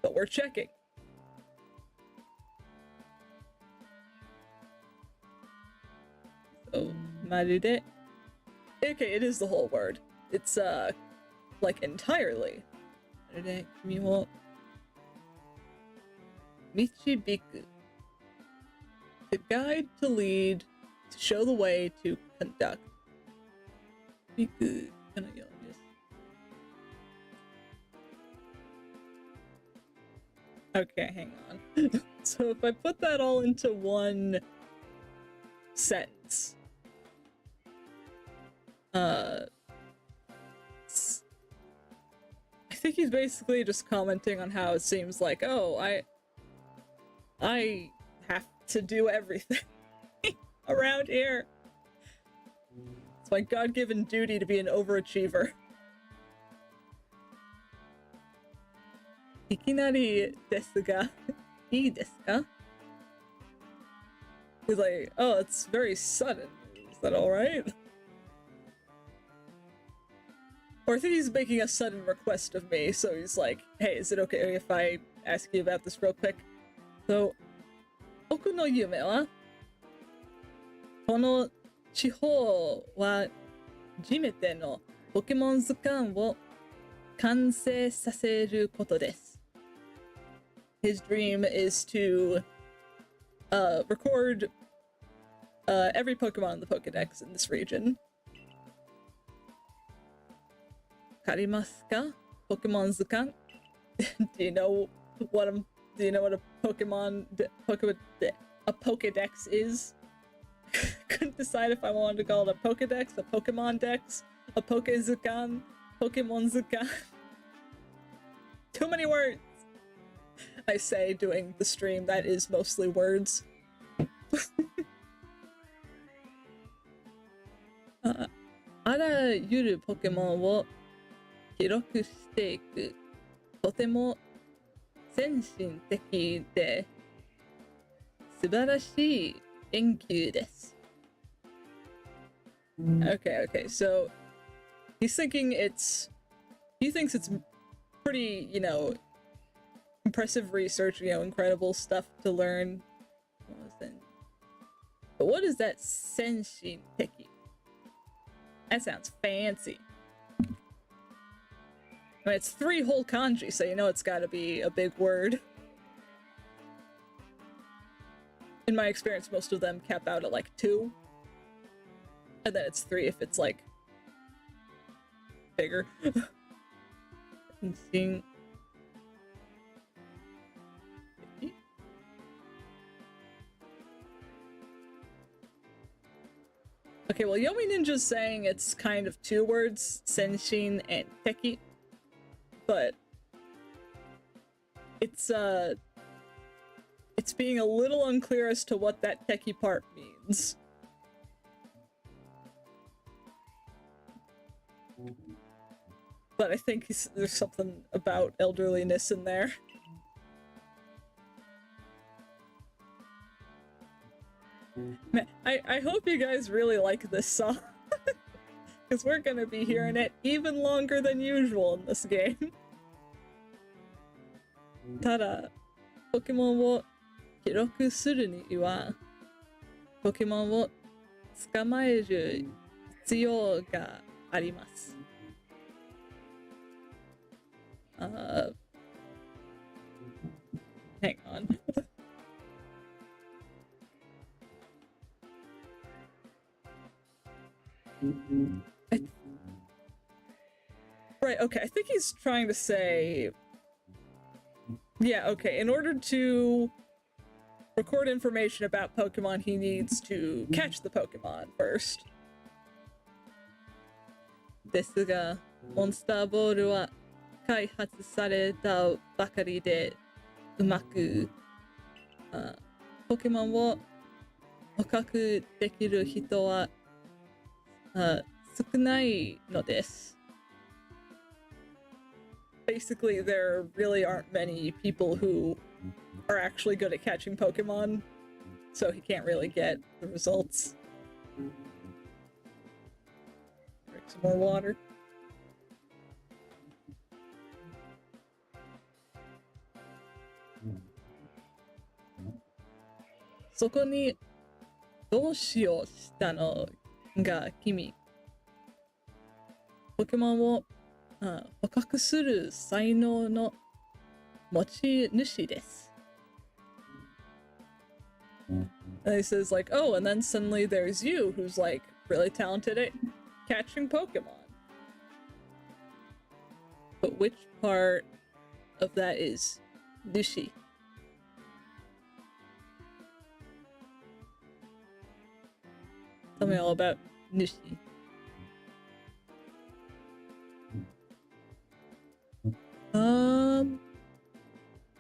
But we're checking. So, marude. Okay, it is the whole word. It's, like entirely. Marude kimi wo michibiku. To guide, to lead, to show the way, to conduct. Biku kano you desu. Okay, hang on. So if I put that all into one sentence, I think he's basically just commenting on how it seems like, oh, I have to do everything around here. It's my God-given duty to be an overachiever. Ikinari desu ga ii desu ka? He's like, oh, it's very sudden. Is that alright? Or I think he's making a sudden request of me, so he's like, hey, is it okay if I ask you about this real quick? So, boku no yume wa, kono chihou wa jimete no Pokemon Zukan wo kansei saseru koto desu. His dream is to record every Pokemon in the Pokedex in this region. Karimasu ka? Pokemon Zukan? Do you know what a Pokedex is? Couldn't decide if I wanted to call it a Pokedex, a Pokemon Dex, a Pokezukan, Pokemon Zukan. Too many words! I say doing the stream that is mostly words. Ara yuru Pokemon wo hiroku shite iku. Totemo senshin teki de subarashii enkyū desu. Okay, so he's thinking he thinks it's pretty, you know, impressive research, you know, incredible stuff to learn. But what is that senshin teki? That sounds fancy. I mean, it's 3 whole kanji, so you know it's gotta be a big word. In my experience, most of them cap out at like 2. And then it's 3 if it's like bigger. Senshin. Okay, well, Yomi Ninja's saying it's kind of 2 words, senshin and teki, but it's being a little unclear as to what that teki part means. But I think there's something about elderliness in there. Man, I hope you guys really like this song, because we're gonna be hearing it even longer than usual in this game. Tada, Pokemon wo hiroku suru ni wa, Pokemon wo tsukamaeru hitsuyou ga arimasu. Hang on. Right, okay, I think he's trying to say... Yeah, okay, in order to record information about Pokemon, he needs to catch the Pokemon first. ですが、モンスターボールは開発されたばかりでうまく、ポケモンを捕獲できる人は少ないのです。basically there really aren't many people who are actually good at catching Pokemon, so he can't really get the results. Drink some more water. So こにどうしようしたのが君。ポケモンを捕獲する才能の持ち主です。And he says like, oh, and then suddenly there's you, who's like really talented at catching Pokemon. But which part of that is Nushi? Tell me all about Nushi.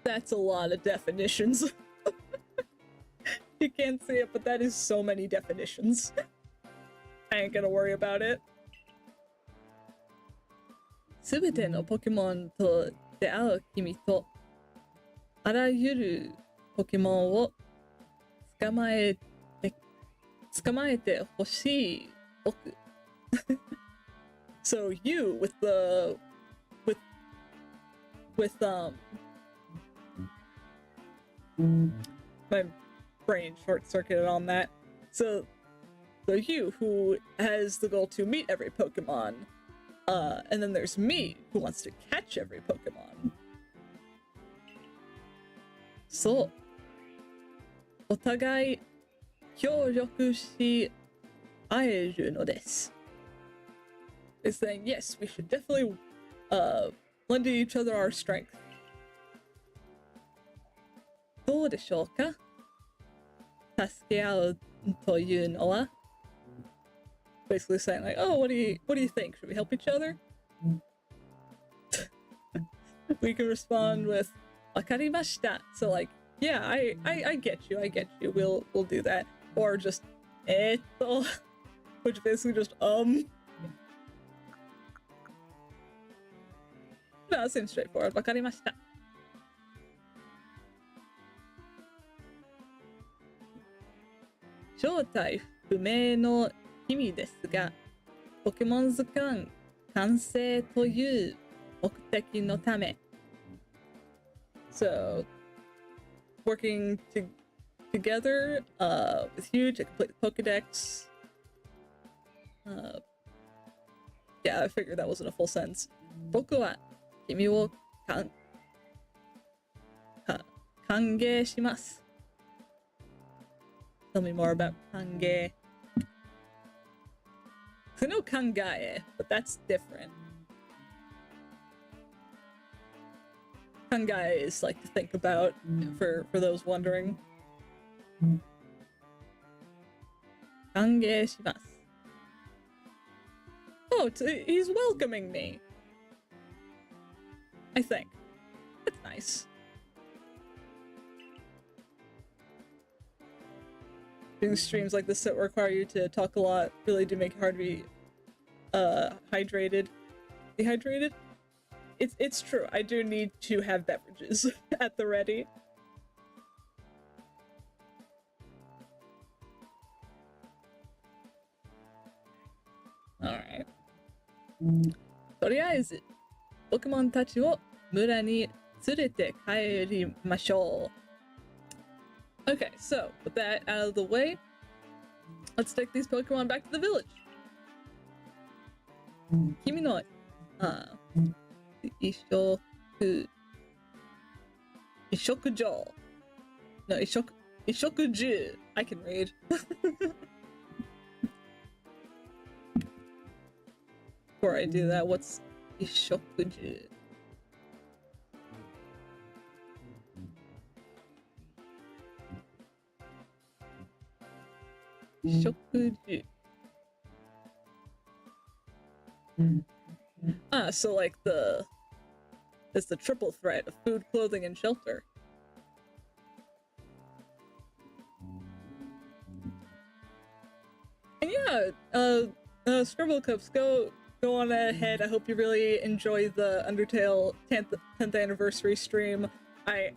That's a lot of definitions. You can't see it, but that is so many definitions. I ain't gonna worry about it. すべてのポケモンと出会う君と、あらゆるポケモンを捕まえてほしい僕。So you with my brain short-circuited on that. So you, who has the goal to meet every Pokemon, and then there's me, who wants to catch every Pokemon. そう。お互い協力し合えるのです。Is saying, yes, we should definitely lend each other our strength. どうでしょうか？助け合うというのは basically saying like, oh, what do you think? Should we help each other? We can respond with わかりました. So like, yeah, I get you. We'll do that. Or just which basically just No, it seems straightforward. わかりました. "正体不明の君ですが、ポケモン図鑑完成という目的のため." So, working together with you to complete the Pokedex. Yeah, I figured that wasn't a full sentence. 僕は君を歓迎します。Tell me more about 歓迎. I know kangae, but that's different. Kangae is like to think about for those wondering. 歓迎します. Oh, he's welcoming me. I think. That's nice. Doing streams like this that require you to talk a lot really do make it hard to be dehydrated. It's true. I do need to have beverages at the ready. Alright. とりあえず、ポケモンたちを村に連れて帰りましょう。Okay, so with that out of the way, let's take these Pokemon back to the village. 君の移植場 No, 移植樹 I can read. Before I do that, what's 移植樹? So like it's the triple threat of food, clothing, and shelter. And yeah, Scribble Cups, go go on ahead. I hope you really enjoy the Undertale 10th anniversary stream. I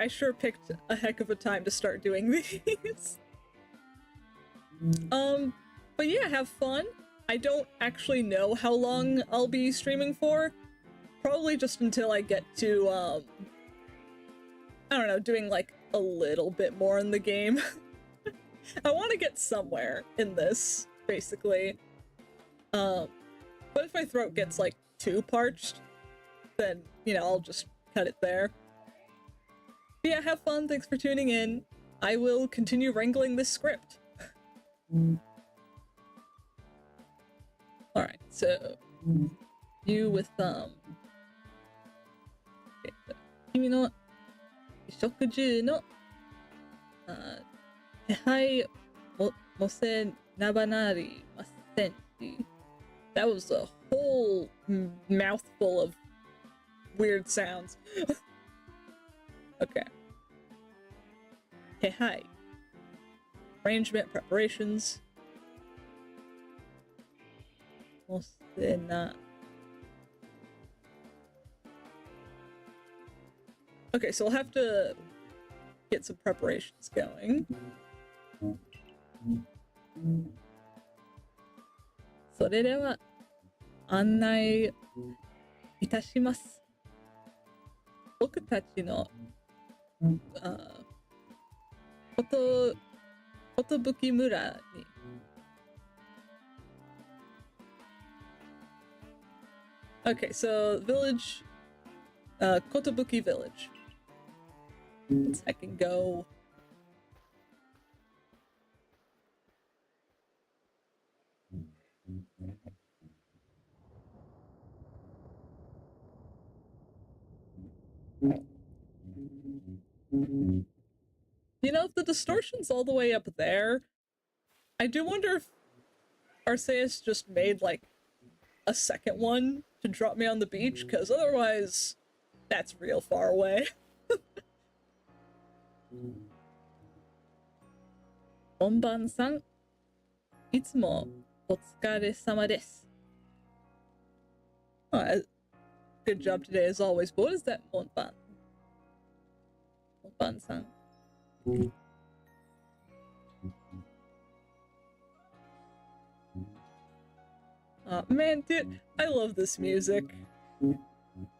sure picked a heck of a time to start doing these. But yeah, have fun. I don't actually know how long I'll be streaming for. Probably just until I get to, I don't know, doing like a little bit more in the game. I want to get somewhere in this, basically. But if my throat gets like too parched, then, you know, I'll just cut it there. But yeah, have fun. Thanks for tuning in. I will continue wrangling this script. Alright, so you with Kimi no Shokuju no Tehai Mose Nabanari Masenshi. That was a whole mouthful of weird sounds. Okay. Tehai. Arrangement, preparations. Okay, so we'll have to get some preparations going. それでは案内いたします。僕たちのことぶき村にOkay, so village, Kotobuki village. I can go. You know, if the distortion's all the way up there, I do wonder if Arceus just made, like, a second one to drop me on the beach, because otherwise, that's real far away. 本番さん、いつもお疲れ様です。Good job today as always. But what is that, 本番? 本番さん. Man, dude, I love this music.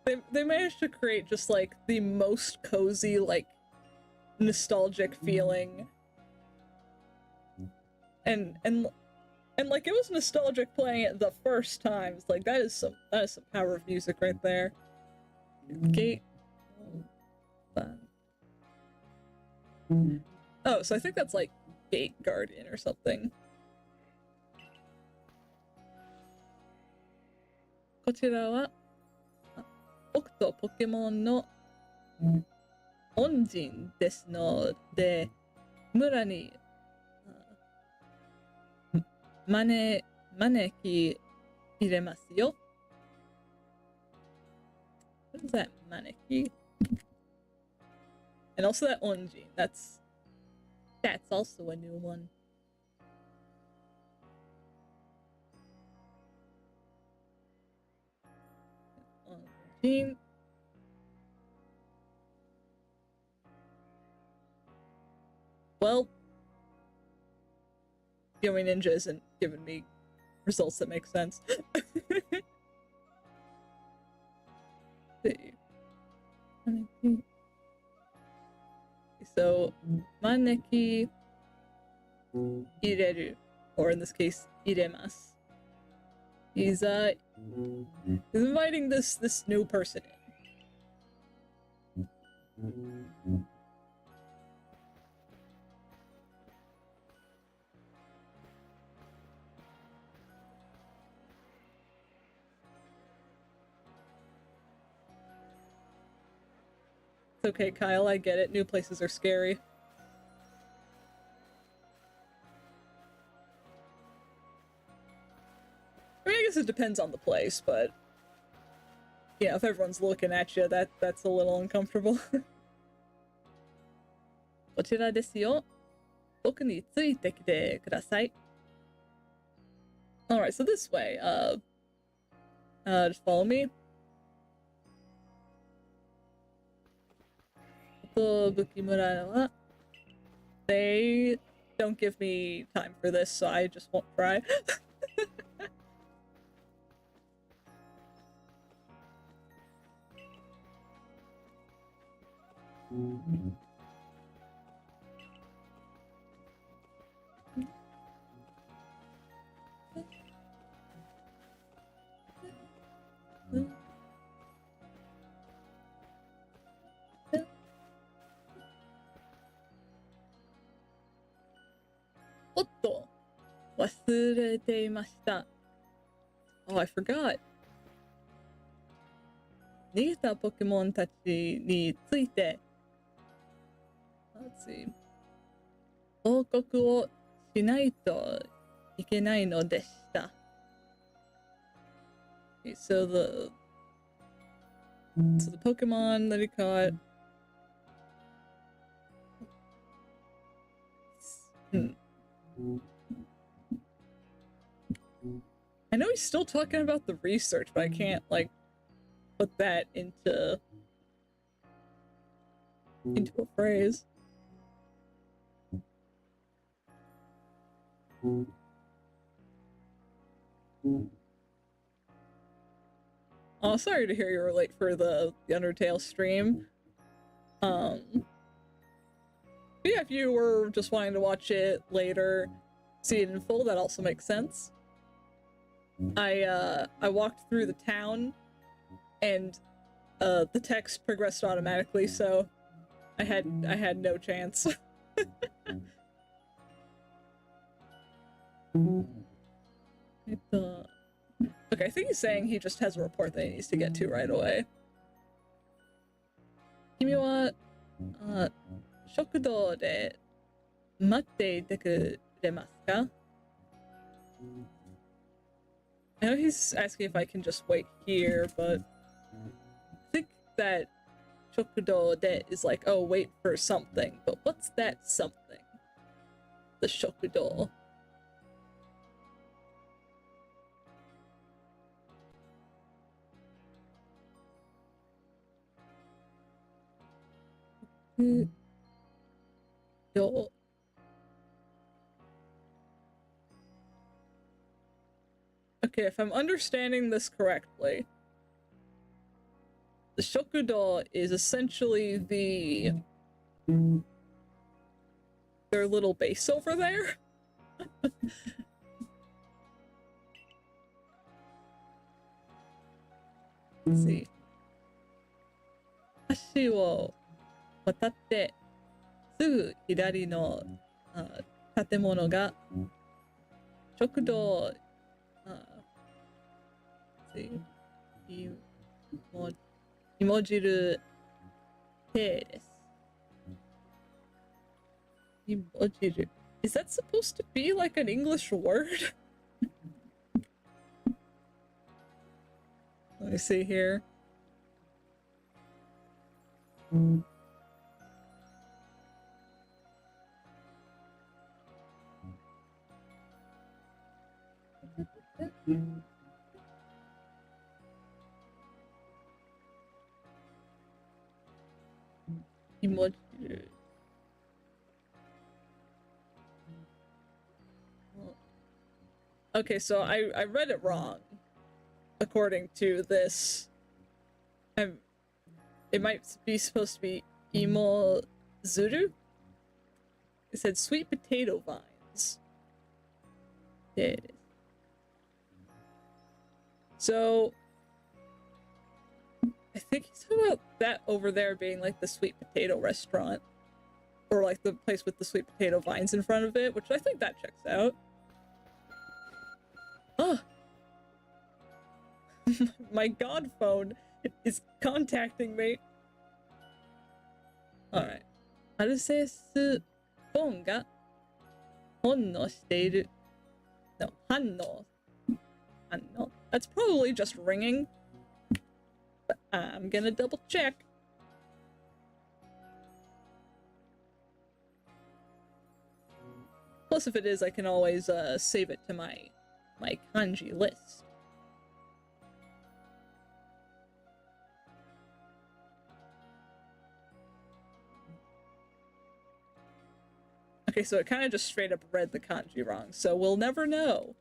They managed to create just like the most cozy, like nostalgic feeling. And like it was nostalgic playing it the first time. It's like that is some power of music right there. Gate. Oh, so I think that's like Gate Guardian or something. こちらは僕とポケモンの恩人ですので、村に招き入れますよ。What is that, 招き? And also that onjin, that's also a new one. Onjin. Well, Yomi Ninja isn't giving me results that make sense. So, maneki ireru, or in this case, iremasu. He's inviting this new person in. It's okay, Kyle, I get it. New places are scary. I mean, I guess it depends on the place, but yeah, if everyone's looking at you, that's a little uncomfortable. こちらですよ。僕についてきてください。Alright, so this way, Just follow me. They don't give me time for this, so I just won't try. Otto, 忘れていました. Oh, I forgot. 逃げたポケモンたちについて Let's see. 報告をしないといけないのでした. Okay, so the Pokemon that he caught. I know he's still talking about the research, but I can't like put that into a phrase. Oh, sorry to hear you were late for the Undertale stream. But yeah, if you were just wanting to watch it later, see it in full, that also makes sense. I walked through the town, and the text progressed automatically, so I had no chance. Okay, I think he's saying he just has a report that he needs to get to right away. 君は、食堂で待っていてくれますか? I know he's asking if I can just wait here, but I think that 食堂で is like, oh, wait for something, but what's that something? The 食堂. Okay, if I'm understanding this correctly, the Shokudo is essentially their little base over there. Let's see. 橋を渡ってすぐ左の建物が食堂芋汁亭です。芋汁. Is that supposed to be like an English word? Let me see here. Emoji. Okay, so I read it wrong. According to this, it might be supposed to be imo zuru. It said sweet potato vines. There it is. So I think he's talking about that over there being like the sweet potato restaurant, or like the place with the sweet potato vines in front of it, which I think that checks out. Oh, my god phone is contacting me. Alright. アルセスボンが反応している. No, 反応. That's probably just ringing. But I'm gonna double check. Plus, if it is, I can always save it to my kanji list. Okay, so it kind of just straight up read the kanji wrong, so we'll never know.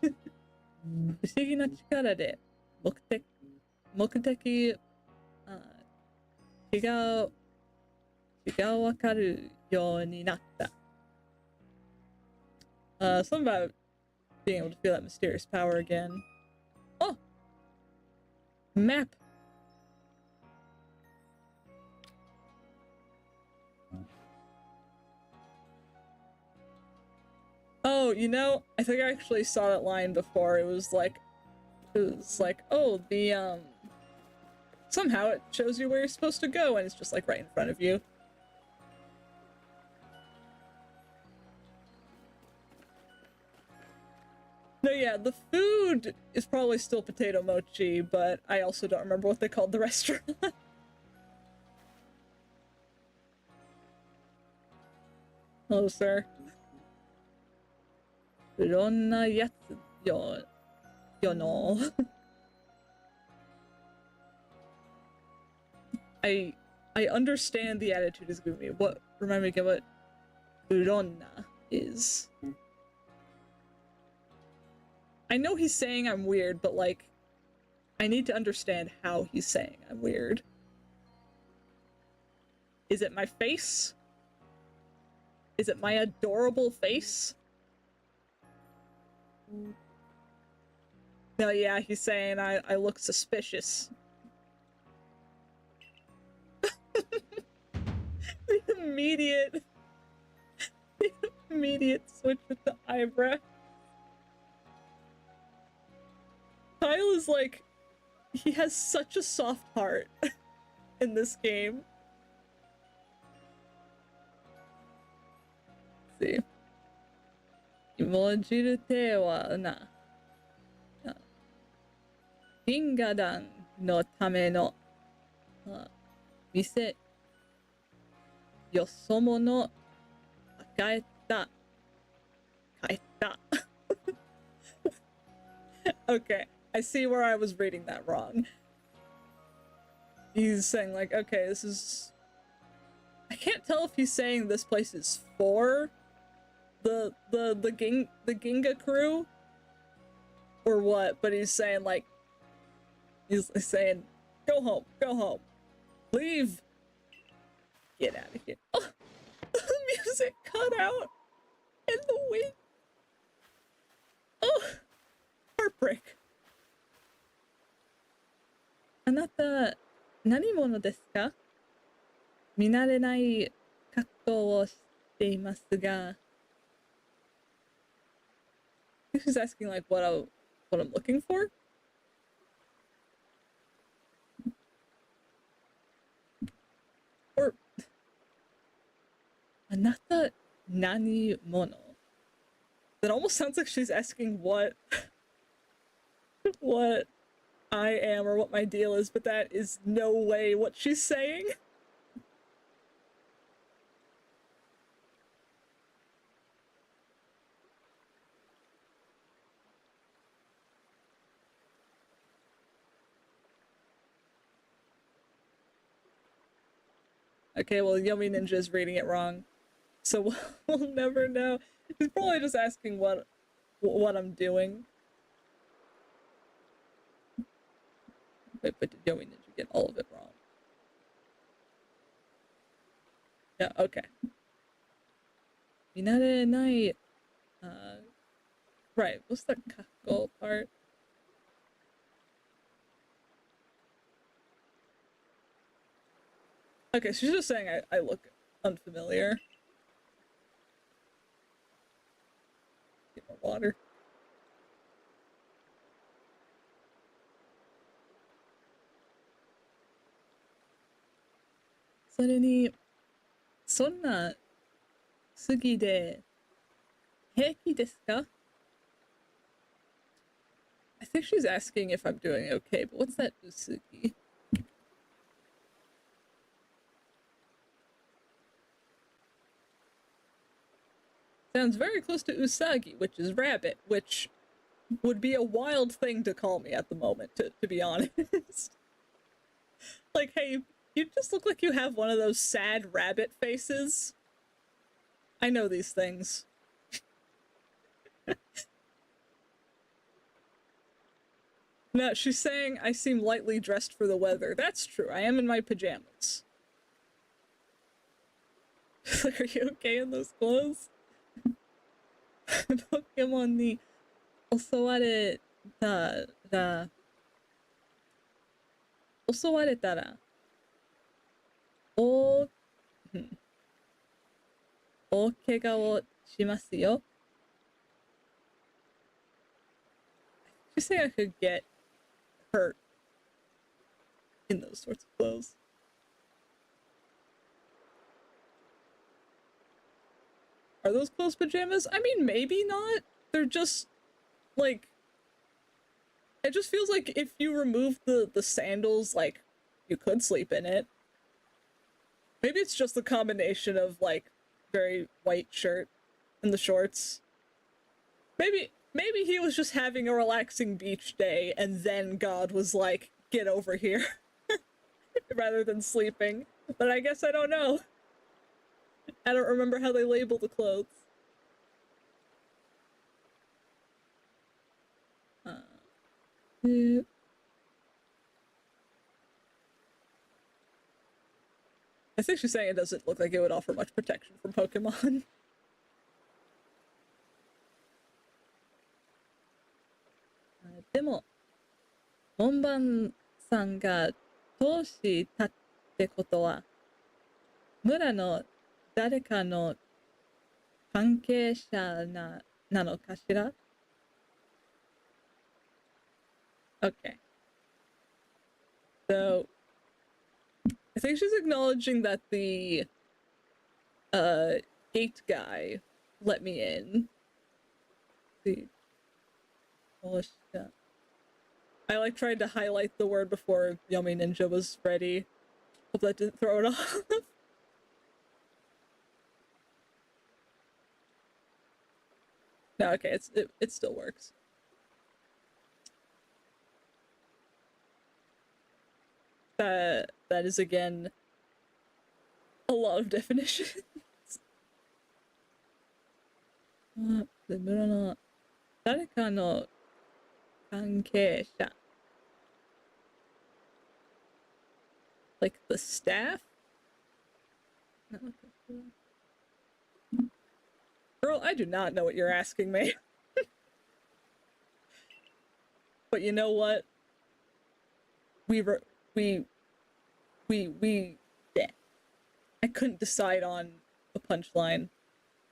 不思議な力で目的、違う、わかるようになった。Something about being able to feel that mysterious power again. Oh! Map! Oh, you know, I think I actually saw that line before. It was like, oh, somehow it shows you where you're supposed to go, and it's just like right in front of you. No, yeah, the food is probably still potato mochi, but I also don't remember what they called the restaurant. Hello, sir. いろんなやつよの。I understand the attitude is giving me. What? Remind me again what uronna is. I know he's saying I'm weird, but like, I need to understand how he's saying I'm weird. Is it my face? Is it my adorable face? No, yeah, he's saying I look suspicious. the immediate switch with the eyebrow. Kyle is like, he has such a soft heart in this game. Let's see. 芋汁亭はな、銀河団のための店よそ者帰った。Okay, I see where I was reading that wrong. He's saying like, okay, this is... I can't tell if he's saying this place is for the Ginga crew or what, but he's saying like, he's saying, go home, leave, get out of here. Oh, the music cut out in the wind. Oh, heartbreak. あなた、何者ですか？見慣れない格好をしていますが。He's asking like what I'm looking for? Or あなた何者? That almost sounds like she's asking what I am or what my deal is, but that is no way what she's saying. Okay, well, Yomi Ninja is reading it wrong, so we'll never know. He's probably just asking what I'm doing. Wait, but did Yomi Ninja get all of it wrong? Yeah, okay. Minare nai, right, what's the kako part? Okay, she's just saying I look unfamiliar. Get more water. Soにそんな好きで平気ですか? I think she's asking if I'm doing okay, but what's that usugi? Sounds very close to usagi, which is rabbit, which would be a wild thing to call me at the moment, to be honest. Like, hey, you just look like you have one of those sad rabbit faces. I know these things. No, she's saying I seem lightly dressed for the weather. That's true. I am in my pajamas. Like, are you okay in those clothes? Pokemon に襲われたら、襲われたら、大、大怪我をしますよ。She's saying I could get hurt in those sorts of clothes. Are those clothes pajamas? I mean, maybe not. They're just, like, it just feels like if you remove the sandals, like, you could sleep in it. Maybe it's just the combination of, like, very white shirt and the shorts. Maybe he was just having a relaxing beach day and then God was like, get over here. Rather than sleeping. But I guess I don't know. I don't remember how they label the clothes. I think she's saying it doesn't look like it would offer much protection from Pokemon. でも、門番さんが通したってことは、村の誰かの関係者なのかしら? Okay. So, I think she's acknowledging that the gate guy let me in. Let's see. Oh, shit. I like tried to highlight the word before Yummy Ninja was ready. Hope that didn't throw it off. No, okay, it still works. That is again a lot of definitions. 村の誰かの関係者 like the staff? Girl, I do not know what you're asking me. But you know what? Yeah. I couldn't decide on a punchline.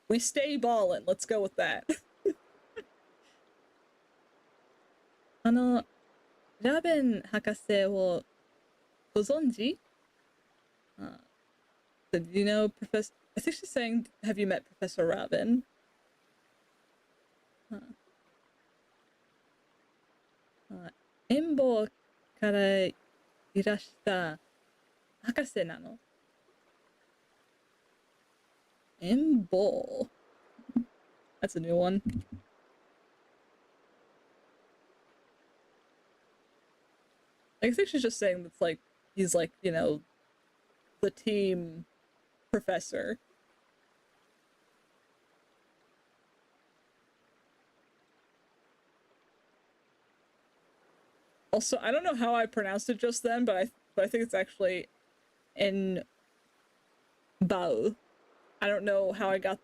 We stay ballin'. Let's go with that. ラベン博士をご存知? Did you know Professor? I think she's saying, have you met Professor Raven? Embo からいらした博士なの? Embo. That's a new one. I think she's just saying that's like, he's like, you know, the team professor. Also, I don't know how I pronounced it just then, but I think it's actually in Bao. I don't know how I got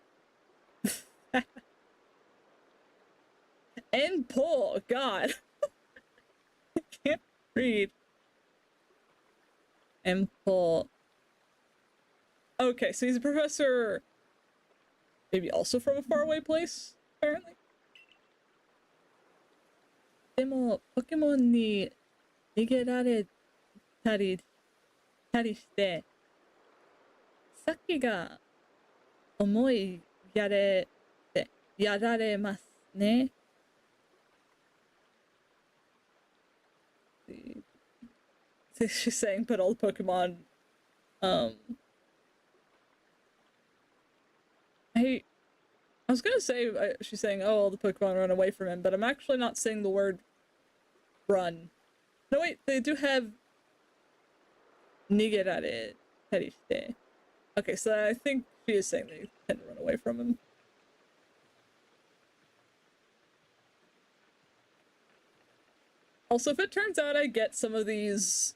En Po, God. I can't read. En Po. Okay, so he's a professor, maybe also from a faraway place, apparently. でも、ポケモンに逃げられたりして、さっきが思いやられますね。She's saying put all the Pokemon, I was gonna say, she's saying, oh, all the Pokemon run away from him, but I'm actually not saying the word run. No, wait, they do have nigerare tarishite. Okay, so I think She is saying they tend to run away from him. Also, if it turns out I get some of these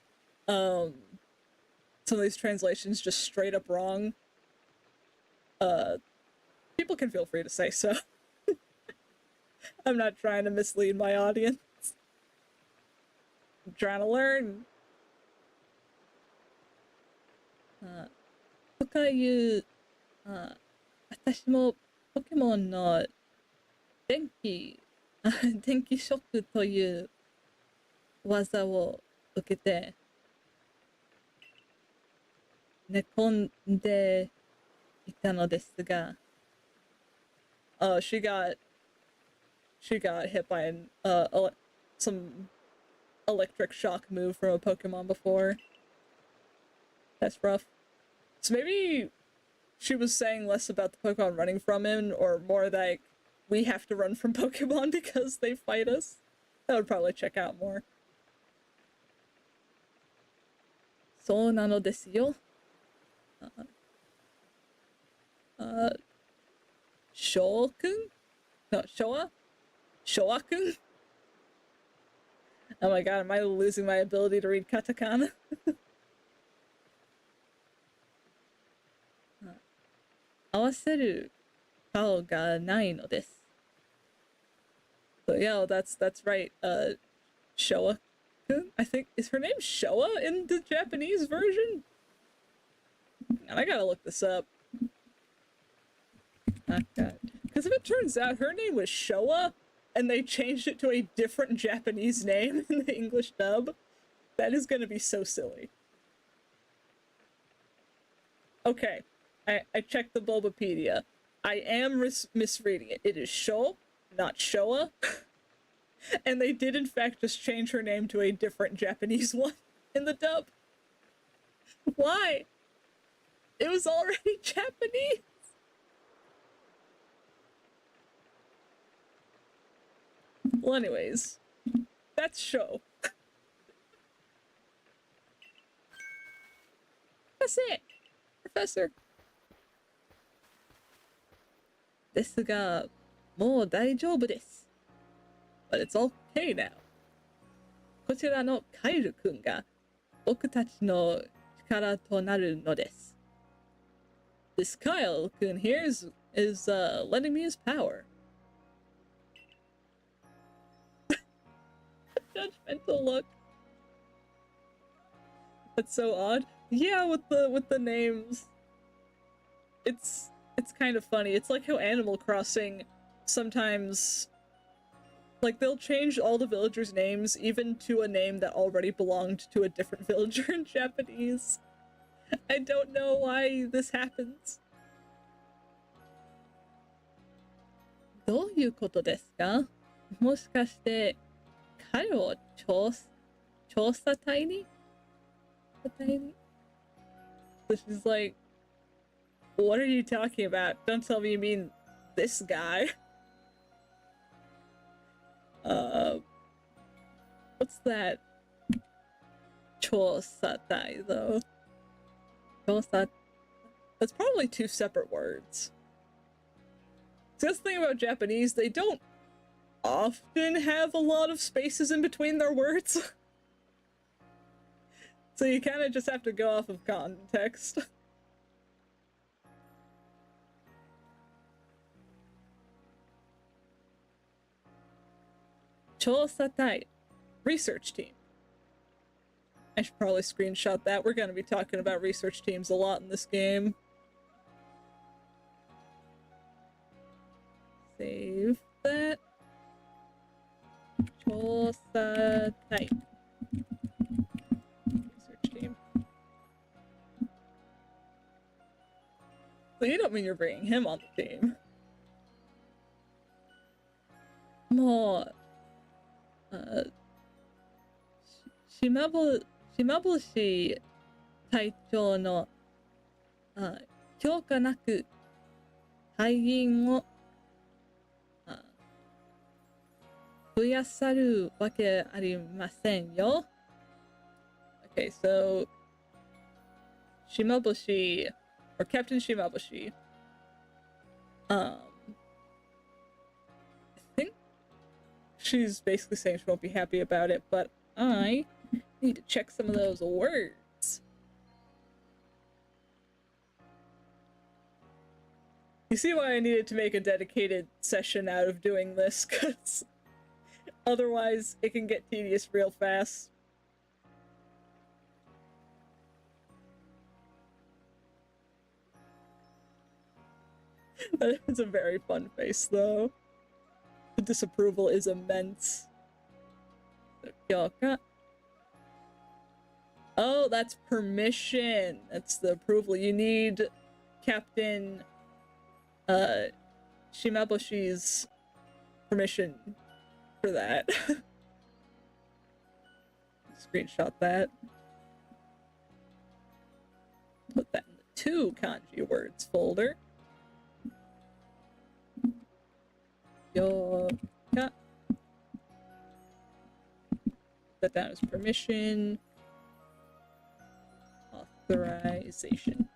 translations just straight up wrong, people can feel free to say so. I'm not trying to mislead my audience. I'm trying to learn. とかいう、私もポケモンの電気、電気ショックという技を受けて寝込んでいたのですが、she got hit by some electric shock move from a Pokemon before. That's rough. So maybe she was saying less about the Pokemon running from him, or more like we have to run from Pokemon because they fight us. That would probably check out more. そうなのですよ。Showa-kun? No, Showa? Showa-kun? Oh my god, am I losing my ability to read katakana? Awaseru kao ga nai no desu. So yeah, that's right. Showa-kun? I think, is her name Showa in the Japanese version? And I gotta look this up. Because if it turns out her name was Showa, and they changed it to a different Japanese name in the English dub, that is gonna be so silly. Okay, I checked the Bulbapedia. I am misreading it. It is Sho, not Showa. And they did in fact just change her name to a different Japanese one in the dub. Why? It was already Japanese. Well, anyways, that's Sho. That's it, Professor. ですが、もう大丈夫です。But it's okay now. こちらのカイル君が僕たちの力となるのです。This Kyle kun here is letting me his power. Judgmental look. That's so odd. Yeah, with the names. It's kind of funny. It's like how Animal Crossing sometimes, like, they'll change all the villagers' names, even to a name that already belonged to a different villager in Japanese. I don't know why this happens. どういうことですか？もしかして彼を調査隊に？ So she's like, what are you talking about? Don't tell me you mean this guy. What's that? 調査隊 though. 調査. That's probably two separate words. So that's the thing about Japanese, they don't often have a lot of spaces in between their words. So you kind of just have to go off of context. Chosatai, research team. I should probably screenshot that. We're going to be talking about research teams a lot in this game. Save that. Chosatai. Research team. So you don't mean you're bringing him on the team. もう島星隊長の許可なく隊員を増やさるわけありませんよ。Okay, so Shimabushi, or Captain Shimabushi, I think she's basically saying she won't be happy about it, but I need to check some of those words. You see why I needed to make a dedicated session out of doing this, because otherwise it can get tedious real fast. It's a very fun face, though. The disapproval is immense. Oh, that's permission. That's the approval. You need Captain Shimaboshi's permission for that. Screenshot that. Put that in the 2 kanji words folder. Yoka. Put that down as permission. Authorization.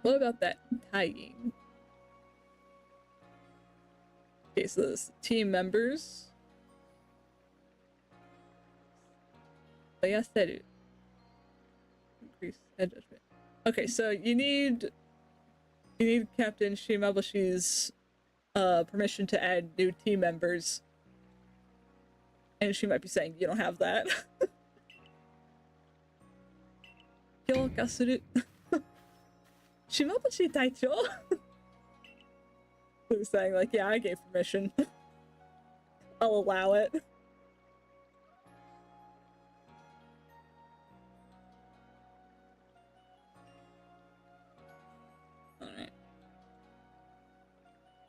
What about that tagging? Okay, so this team members. Increase head judgment. Okay, so you need Captain Shimaboshi's permission to add new team members. And she might be saying you don't have that. Kyoka suru. Shimaboshi Taicho? They're saying like, yeah, I gave permission. I'll allow it. Alright.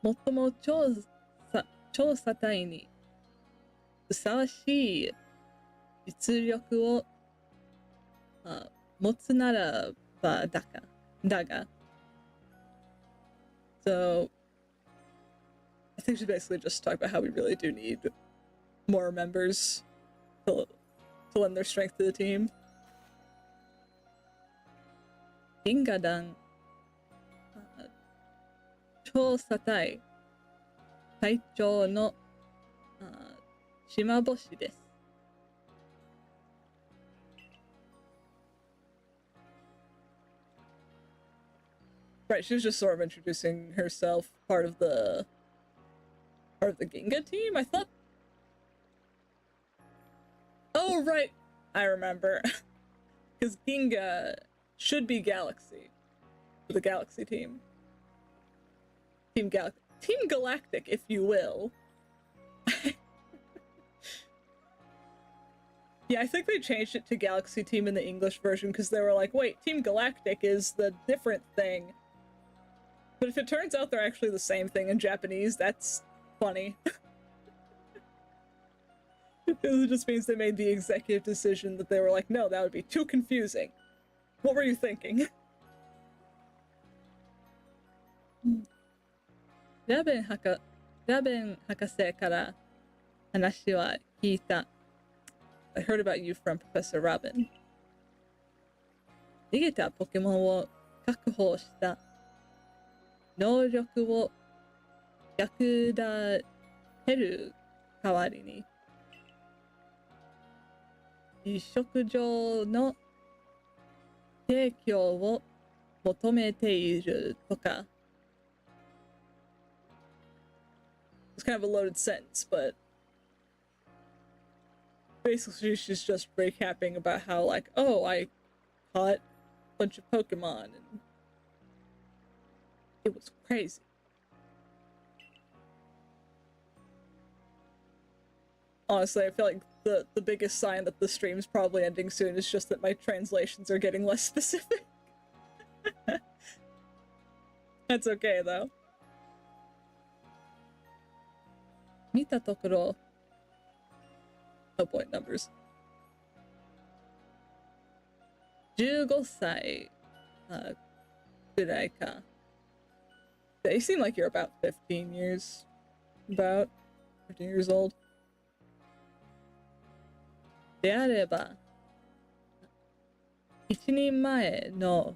最も調査隊にふさわしい実力を持つならばだが So I think she's basically just talking about how we really do need more members to lend their strength to the team. 銀河団調査隊隊長の島星です。Right, she was just sort of introducing herself, part of the Ginga team, I thought. Oh, right, I remember. Because Ginga should be Galaxy, the Galaxy team. Team Galactic, if you will. Yeah, I think they changed it to Galaxy Team in the English version because they were like, wait, Team Galactic is the different thing. But if it turns out they're actually the same thing in Japanese, that's funny. It just means they made the executive decision that they were like, no, that would be too confusing. What were you thinking? ラベン博士から話は聞いた。I heard about you from Professor Robin. 逃げたポケモンを確保した能力を役立てる代わりに移植上の提供を求めているとか It's kind of a loaded sentence, but basically she's just recapping about how like, oh, I caught a bunch of Pokemon and it was crazy. Honestly, I feel like the biggest sign that the stream's probably ending soon is just that my translations are getting less specific. That's okay, though. 見たところ Oh boy, numbers. 15歳ぐらいか They seem like you're about 15 years. About 15 years old. であれば一人前の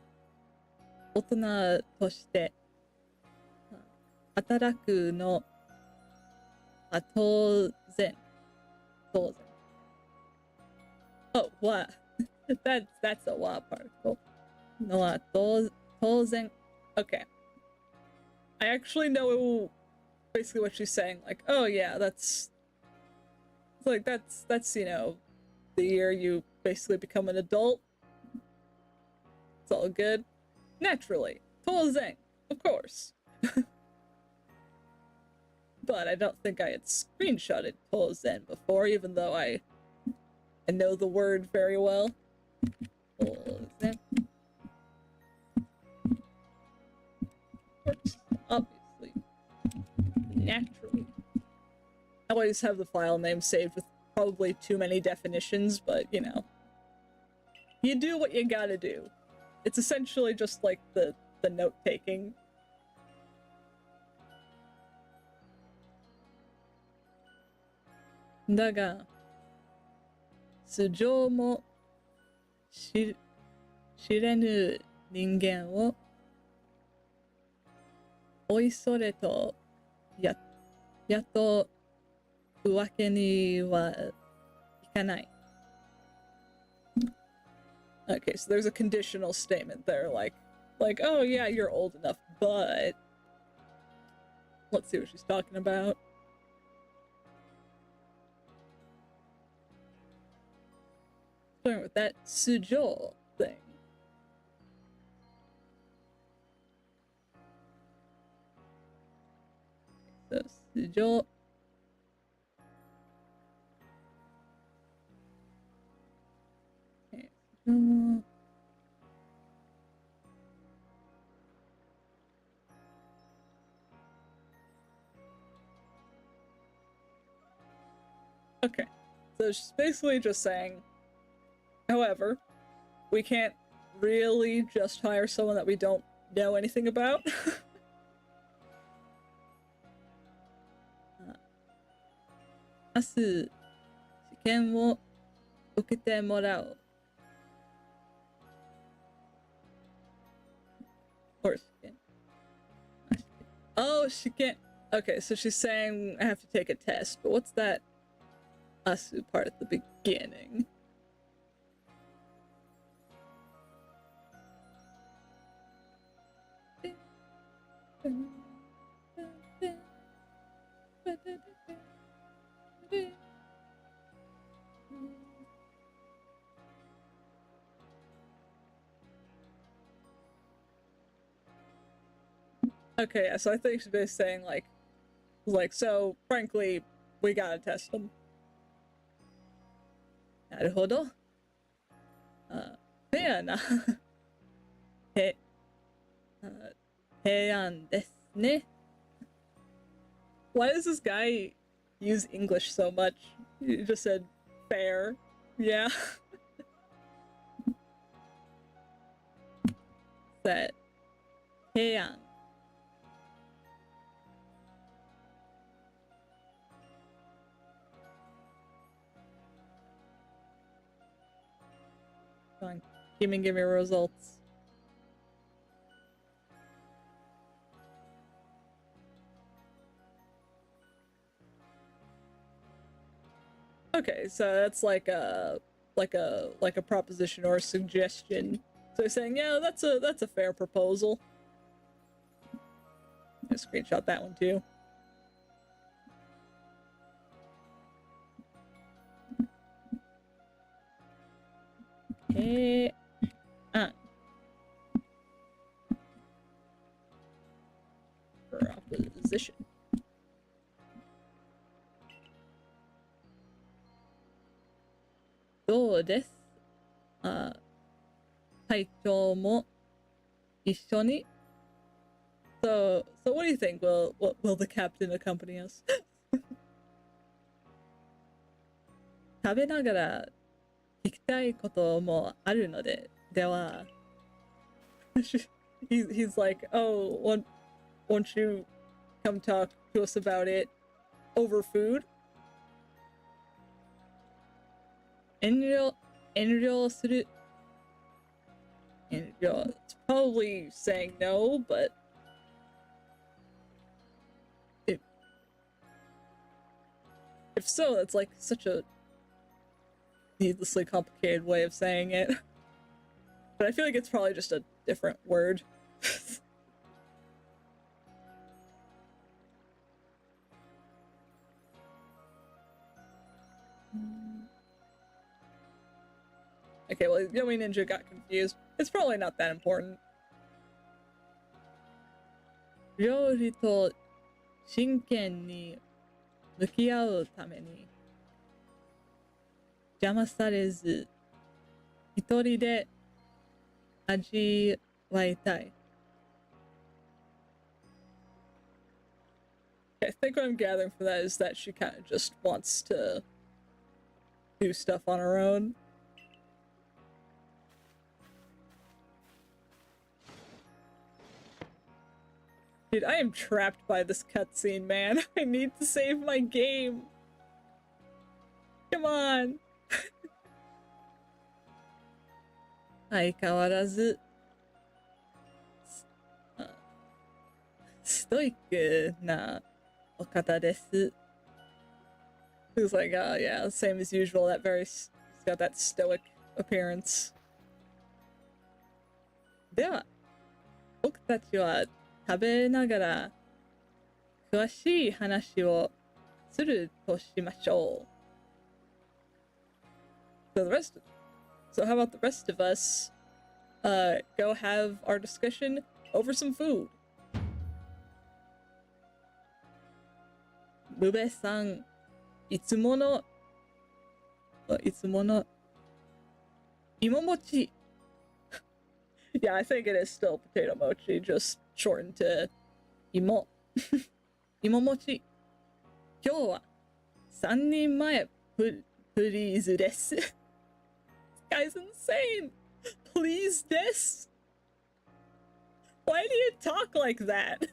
大人として働くのは当然。当然。Oh, what? That's a what particle. No, は当然. Okay. I actually know basically what she's saying. Like, oh yeah, that's you know, the year you basically become an adult. It's all good. Naturally. 当然. Of course. But I don't think I had screenshotted 当然before, even though I know the word very well. 当然. Of course. Obviously. Naturally. I always have the file name saved with probably too many definitions, but you know. You do what you gotta do. It's essentially just like the note-taking. Daga, 素性も知れぬ人間をおいそれと雇うわけにはいかない。Okay, so there's a conditional statement there, like, oh yeah, you're old enough, but let's see what she's talking about. Starting with that sujo thing. So sujo. Okay, sujo. Okay, so she's basically just saying, however, we can't really just hire someone that we don't know anything about. 明日、試験を受けてもらう。Or 試験。Oh, 試験. Okay, so she's saying I have to take a test, but what's that asu part at the beginning? Okay, yeah, so I think she's basically saying like, so frankly, we gotta test them. なるほど。フェアな提案ですね。Why does this guy use English so much? He just said fair. Yeah. That 提案. Come on, give me results. Okay, so that's like a proposition or a suggestion. So he's saying, yeah, that's a fair proposal. I screenshot that one too. Hey, proposition. Do desu. 隊長も一緒に So what do you think? Will the captain accompany us? 食べながら聞きたいこともあるのでは he's like, oh, won't you come talk to us about it over food? 遠慮する You know, it's probably saying no, but if so, that's like such a needlessly complicated way of saying it. But I feel like it's probably just a different word. Okay, well, Yomi Ninja got confused. It's probably not that important. 料理と真剣に向き合うために邪魔されず一人で味わいたい. I think what I'm gathering from that is that she kind of just wants to do stuff on her own. Dude, I am trapped by this cutscene, man. I need to save my game. Come on. 相変わらずストイックなお方です。Looks like, yeah, same as usual. He's got that stoic appearance. では、僕たちは食べながら詳しい話をするとしましょう。So how about the rest of us go have our discussion over some food? ムベさん、いつもの芋餅. Yeah, I think it is still potato mochi, just shortened to imo. 芋餅. 今日は3人前プリーズです。This guy's insane! Please this? Why do you talk like that?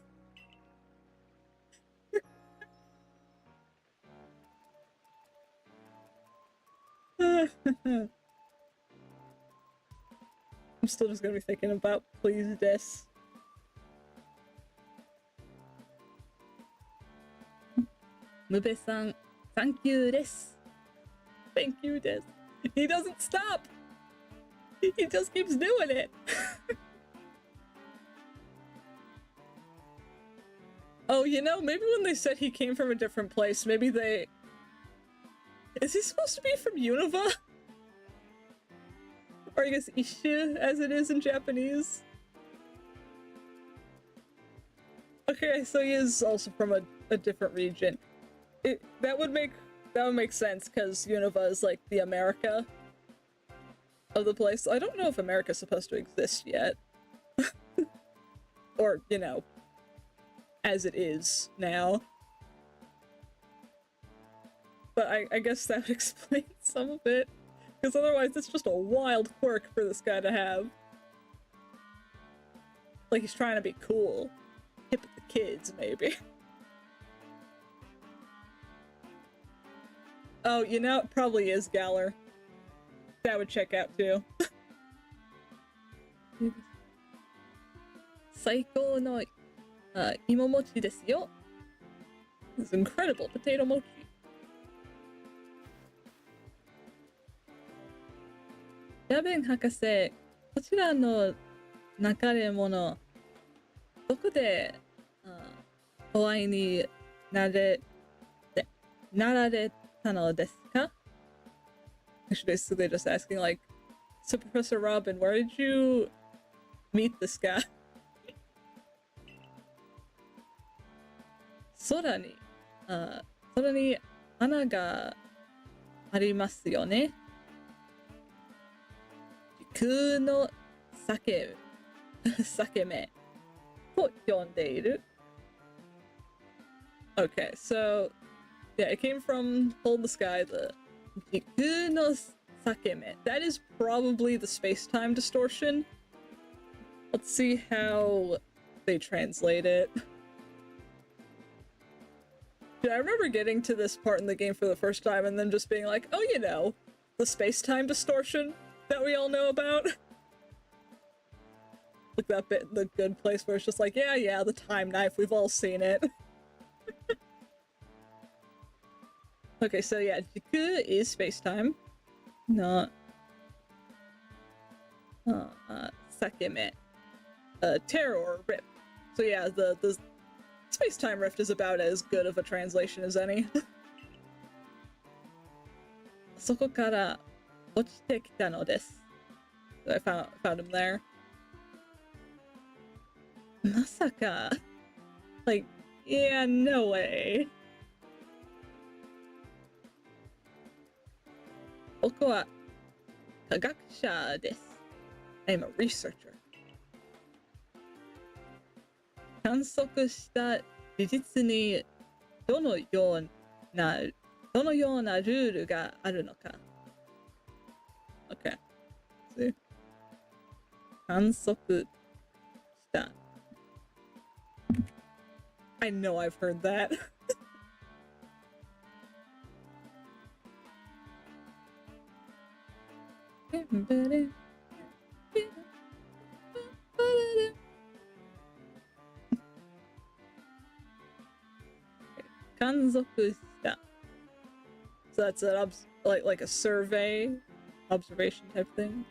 I'm still just gonna be thinking about please this. Mube-san, thank you des. Thank you des. He doesn't stop! He just keeps doing it! Oh, you know, maybe when they said he came from a different place, maybe they... Is he supposed to be from Unova? Or I guess Ishu, as it is in Japanese? Okay, so he is also from a different region. That would make sense, because Unova is like the America of the place. I don't know if America's supposed to exist yet. Or, you know, as it is now. But I guess that would explain some of it. Because otherwise it's just a wild quirk for this guy to have. Like he's trying to be cool. Hip with the kids, maybe. Oh, you know, it probably is Galler. That would check out too. 最高の芋餅ですよ. This is incredible potato mochi. ヤベン博士、こちらの流れ物、どこでお会いになられたのですか? Actually, basically just asking like, so Professor Robin, where did you meet this guy? 空に穴がありますよね。空の裂け目と呼んでいる。Okay, so yeah, it came from Hold the Sky, the Jiku no Sakeme. That is probably the space-time distortion. Let's see how they translate it. Yeah, I remember getting to this part in the game for the first time and then just being like, oh, you know, the space-time distortion that we all know about. Like that bit in The Good Place where it's just like, yeah, the time knife, we've all seen it. Okay, so yeah, Jiku is space-time. No. Sakeme. Terror or Rip. So yeah, the space-time rift is about as good of a translation as any. そこから落ちてきたのです。I found him there. まさか like, yeah, no way. 僕は科学者です。I'm a researcher. 観測した事実にどのようなルールがあるのか。Okay. See? 観測した。I know I've heard that. Kanzokushita. So that's an like a survey, observation type thing.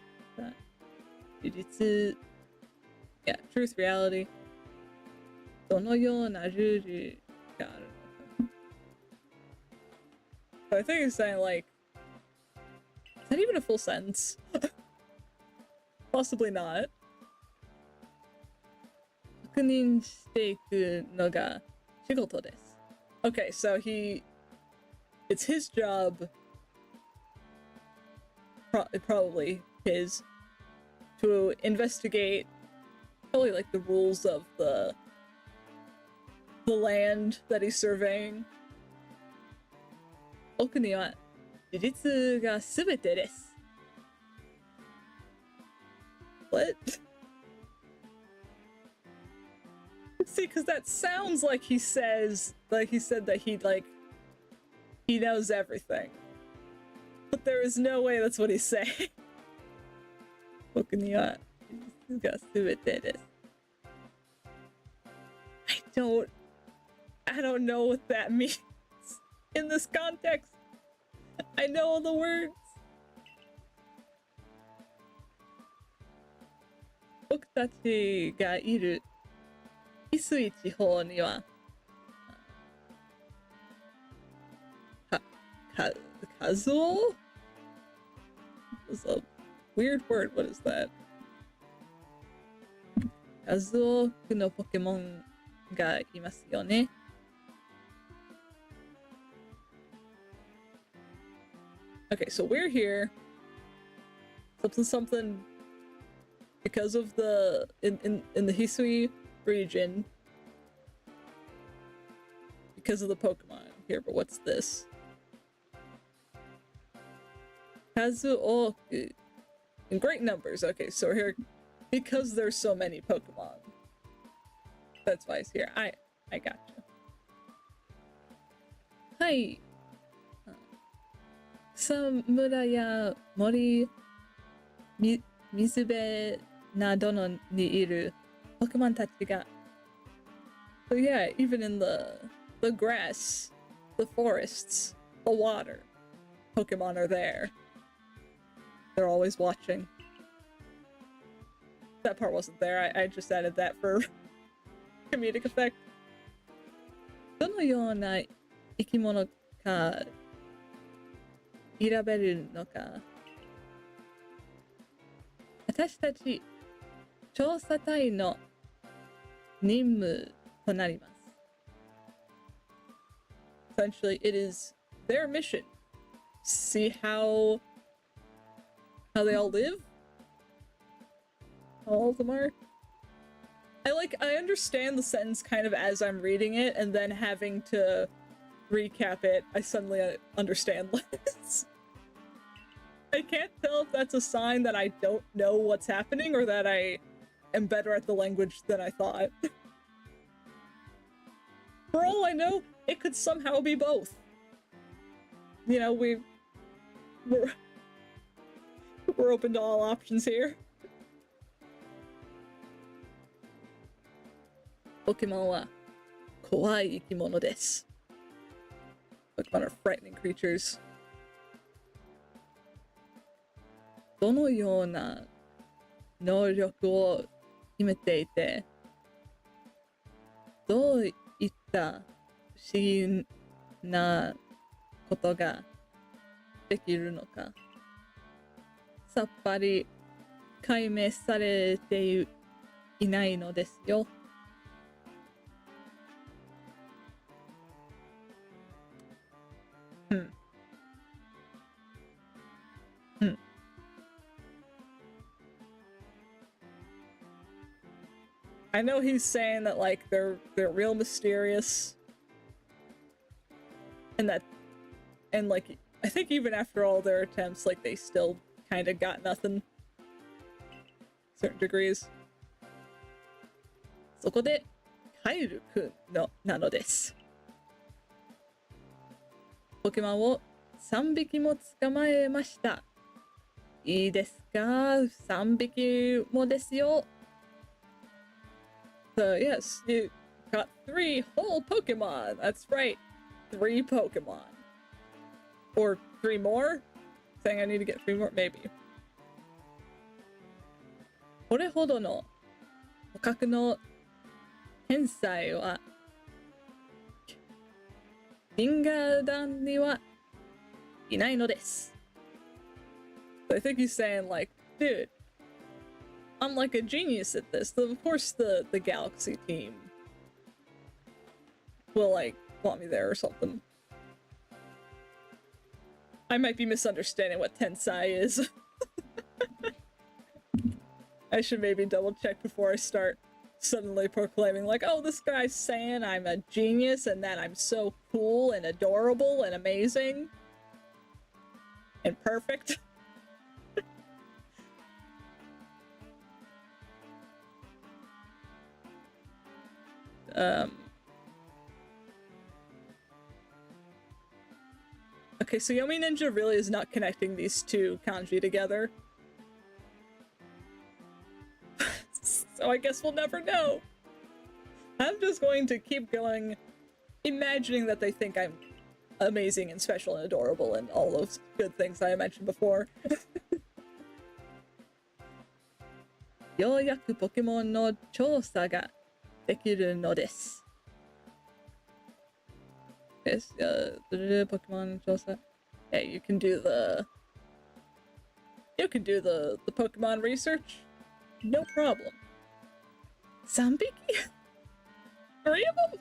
Jujutsu. Yeah, truth, reality. どのようなルールがあるのか。So I think he's saying like, is that even a full sentence? Possibly not. 確認していくのが仕事です。Okay, so it's his job, probably his, to investigate probably like the rules of the land that he's surveying. 僕には事実が全てです。What? See, because that sounds like he said that he knows everything. But there is no way that's what he's saying. 僕には事実が全てです。I don't know what that means in this context. I know the words. 僕たちがいる翡翠地方には数を It's a weird word. What is that? 数多くのポケモンがいますよね。Okay, so we're here. Something because of the in the Hisui region. Because of the Pokemon here, but what's this? Kazuoku. In great numbers. Okay, so we're here because there's so many Pokemon. That's why he's here. I got you. Hi. 草むらや森、水辺などのにいるポケモンたちが。So yeah, even in the grass, the forests, the water, Pokemon are there. They're always watching. That part wasn't there. I just added that for comedic effect. どのような生き物か選べるのか。私たち調査隊の任務となります。Essentially, it is their mission. See how they all live? How all of them are? I understand the sentence kind of as I'm reading it, and then having to recap it, I suddenly understand less. I can't tell if that's a sign that I don't know what's happening or that I am better at the language than I thought. For all I know, it could somehow be both. You know, we're open to all options here. Pokemon wa kowai ikimono desu. Pokemon are frightening creatures. どのような能力を秘めていて、どういった不思議なことができるのか、さっぱり解明されていないのですよ。うん。うん。I know he's saying that like they're real mysterious and that and like I think even after all their attempts like they still kind of got nothing. Certain degrees. そこでカイルくんのなのです。ポケモンを3匹も捕まえました。いいですか ?3 匹もですよ。So yes, you got 3 whole Pokemon. That's right. 3 Pokemon. Or 3 more? Saying I need to get 3 more? Maybe. これほどの捕獲の天才はリンガー団にはいないのです。I think he's saying like, dude, I'm like a genius at this. Of course the Galaxy team will like want me there or something. I might be misunderstanding what Tensai is. I should maybe double check before I start suddenly proclaiming like, oh, this guy's saying I'm a genius and that I'm so cool and adorable and amazing and perfect. Okay, so Yomi Ninja really is not connecting these two kanji together. So I guess we'll never know. I'm just going to keep going, imagining that they think I'm amazing and special and adorable and all those good things I mentioned before. ようやくポケモンの調査ができるのです。Yes, Pokemon 調査. Hey, you can do the Pokemon research. No problem. 3匹 ?3 of them?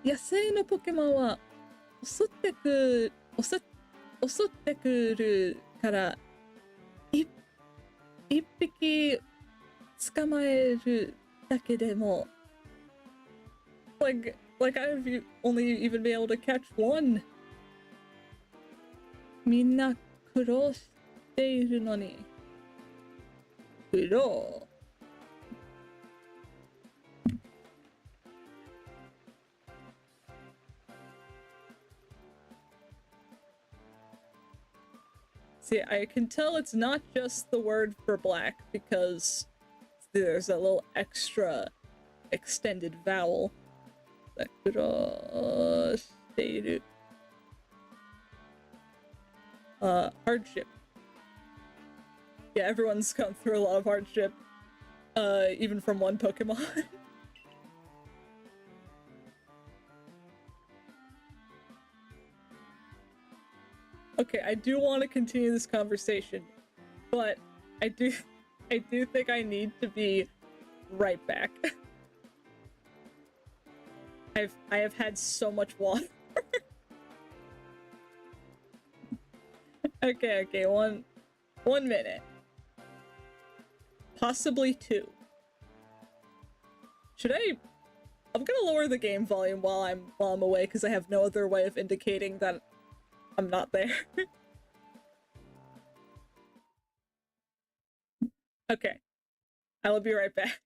野生のポケモンは襲ってくるから一匹捕まえるだけでも like I've only even been able to catch one. みんな苦労しているのに苦労See, I can tell it's not just the word for black because there's a little extra extended vowel. Hardship. Yeah, everyone's gone through a lot of hardship, even from one Pokemon. Okay, I do want to continue this conversation, but I do think I need to be right back. I have had so much water. Okay, one minute. Possibly 2. I'm gonna lower the game volume while I'm away because I have no other way of indicating that I'm not there. Okay. I will be right back.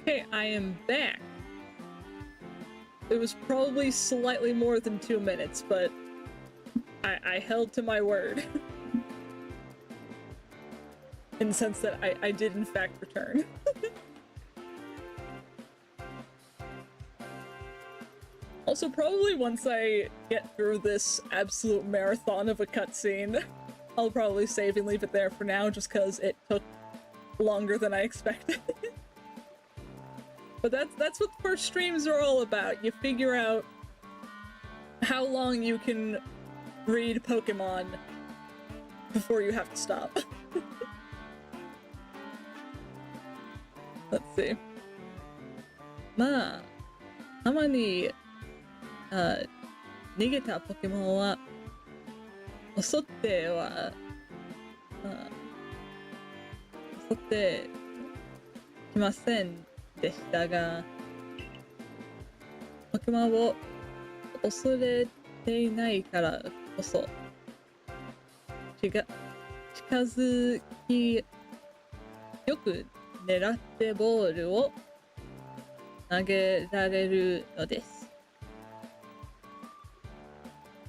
Okay, I am back. It was probably slightly more than 2 minutes, but I held to my word. In the sense that I did in fact return. Also, probably once I get through this absolute marathon of a cutscene, I'll probably save and leave it there for now, just because it took longer than I expected. But that's what first streams are all about. You figure out how long you can read Pokemon before you have to stop. Let's see. まあ、たまに、逃げたポケモンは襲ってきませんでしたが、ポケモンを恐れていないからこそ、近づき、よく狙ってボールを投げられるのです。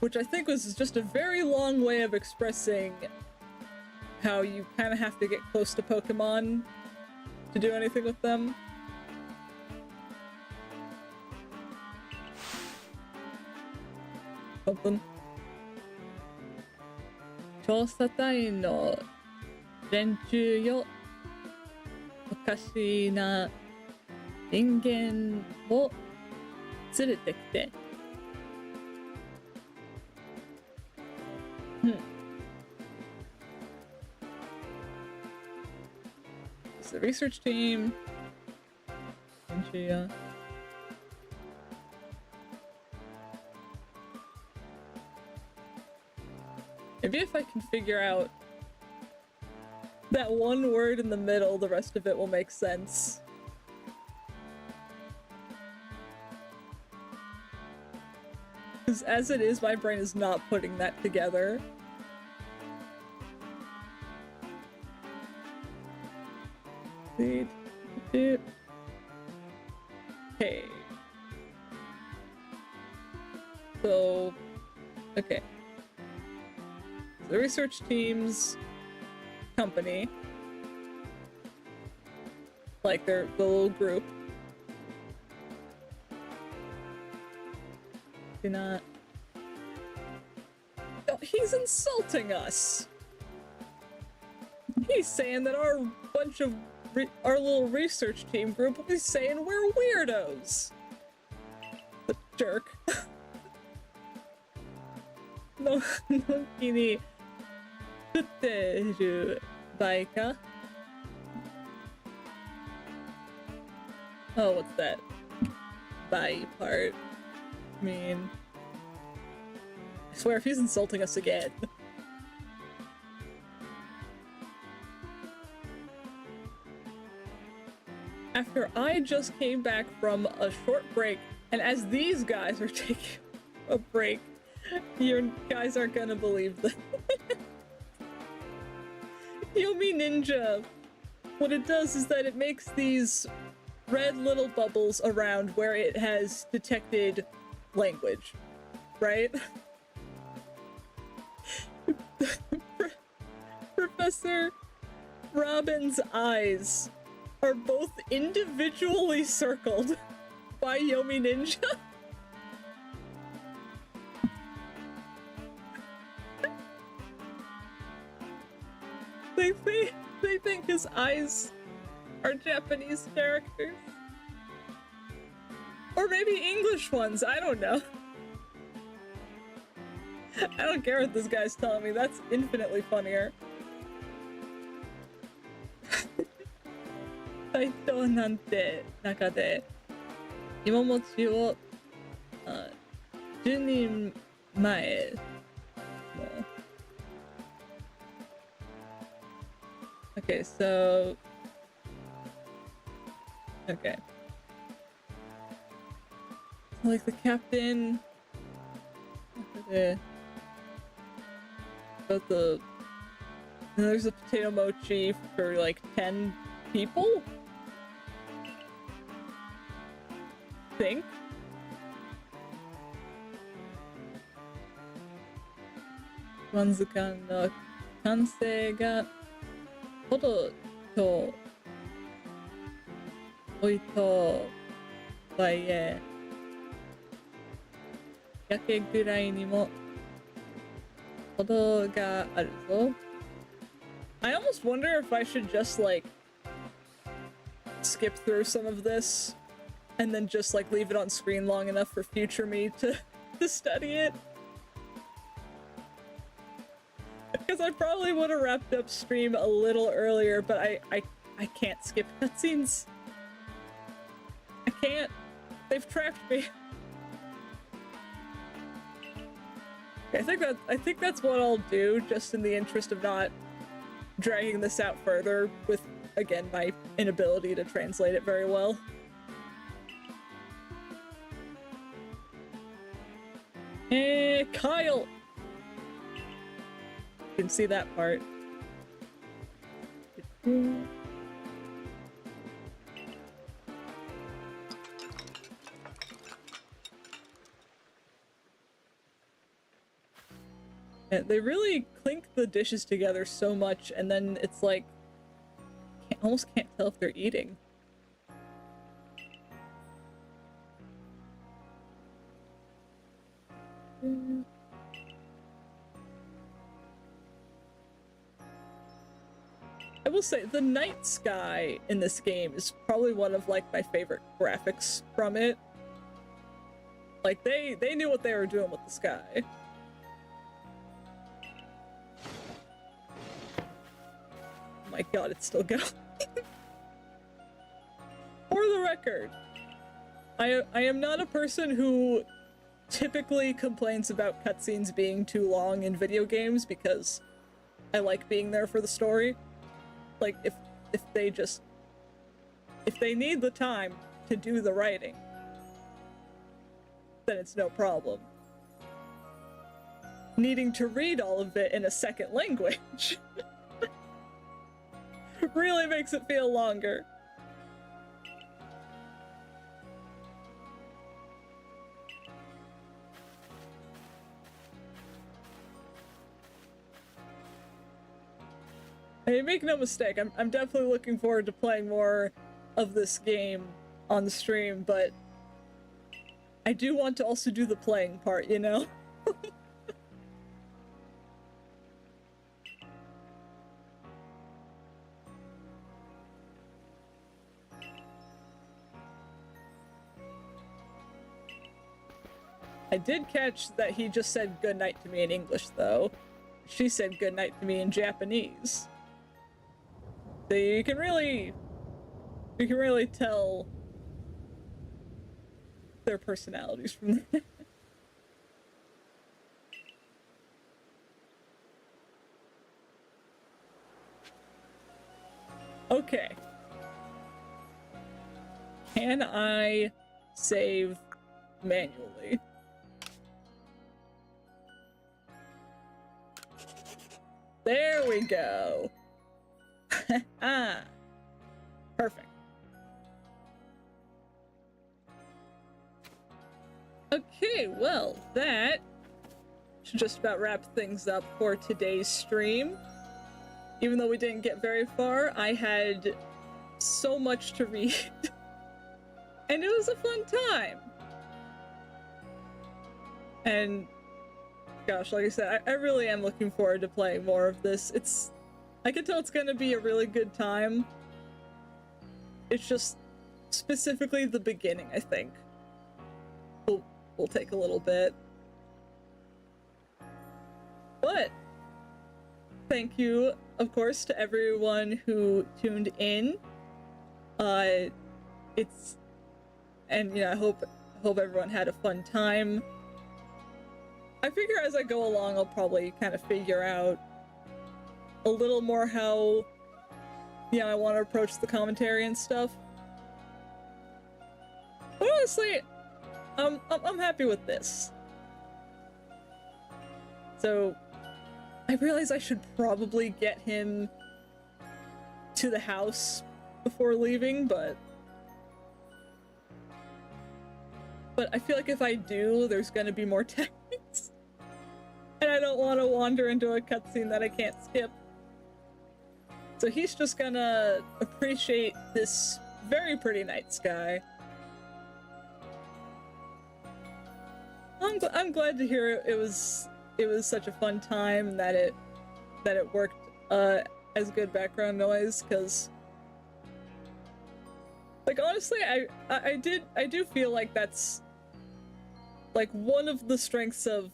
Which I think was just a very long way of expressing how you kind of have to get close to Pokemon to do anything with them. Something. 調査隊の連中よ。おかしな人間を連れてきて。It's the research team. Maybe if I can figure out that one word in the middle, the rest of it will make sense. Because as it is, my brain is not putting that together. Okay. So, okay. The research team's company, like the little group, do not. Oh, he's insulting us. He's saying that our little research team group is saying we're weirdos. The jerk. No, kini. Oh, what's that? Bai part. I mean, I swear if he's insulting us again. After I just came back from a short break, and as these guys are taking a break, you guys aren't gonna believe this. Yomi Ninja, what it does is that it makes these red little bubbles around where it has detected language, right? Professor Robin's eyes are both individually circled by Yomi Ninja. They think his eyes are Japanese characters. Or maybe English ones, I don't know. I don't care what this guy's telling me, that's infinitely funnier. 回答なんて中で芋餅を10人前も Okay, so okay. Like the captain but there's a potato mochi for like 10 people? think.1図鑑の完成がほどとおいとはいえ、やけぐらいにも程があるぞ。I almost wonder if I should just like skip through some of this and then just like leave it on screen long enough for future me to study it. Because I probably would have wrapped up stream a little earlier, but I can't skip cutscenes. I can't. They've trapped me. I think that's what I'll do, just in the interest of not dragging this out further with, again, my inability to translate it very well. Kyle! You can see that part. They really clink the dishes together so much, and then it's like, almost can't tell if they're eating. I will say, the night sky in this game is probably one of, like, my favorite graphics from it. Like, they knew what they were doing with the sky. Oh my god, it's still going. For the record, I am not a person who typically complains about cutscenes being too long in video games because I like being there for the story. Like, if they need the time to do the writing, then it's no problem. Needing to read all of it in a second language really makes it feel longer. I mean, make no mistake, I'm definitely looking forward to playing more of this game on the stream, but I do want to also do the playing part, you know? I did catch that he just said goodnight to me in English, though. She said goodnight to me in Japanese. So you can really tell their personalities from that. Okay. Can I save manually? There we go. Ah, perfect. Okay, well, that should just about wrap things up for today's stream. Even though we didn't get very far, I had so much to read. And it was a fun time. And gosh, like I said, I really am looking forward to playing more of this. I can tell it's gonna be a really good time. It's just specifically the beginning, I think. Will take a little bit. But thank you, of course, to everyone who tuned in. And you know, I hope everyone had a fun time. I figure as I go along, I'll probably kind of figure out a little more how, yeah, I want to approach the commentary and stuff. But honestly, I'm happy with this. So, I realize I should probably get him to the house before leaving, but but I feel like if I do, there's gonna be more text. And I don't want to wander into a cutscene that I can't skip. So he's just gonna appreciate this very pretty night sky. I'm glad to hear it was such a fun time and that it worked as good background noise, because like honestly I do feel like that's like one of the strengths of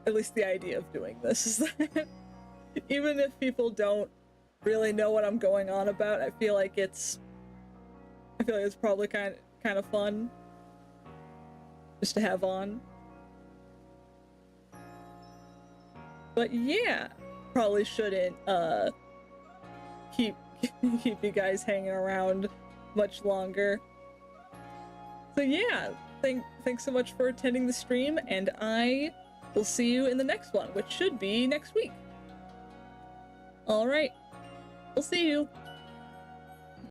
at least the idea of doing this, is that even if people don't really know what I'm going on about, I feel like it's probably kind of fun just to have on. But yeah, probably shouldn't keep you guys hanging around much longer. So yeah, thanks so much for attending the stream, and I will see you in the next one, which should be next week. All right, we'll see you.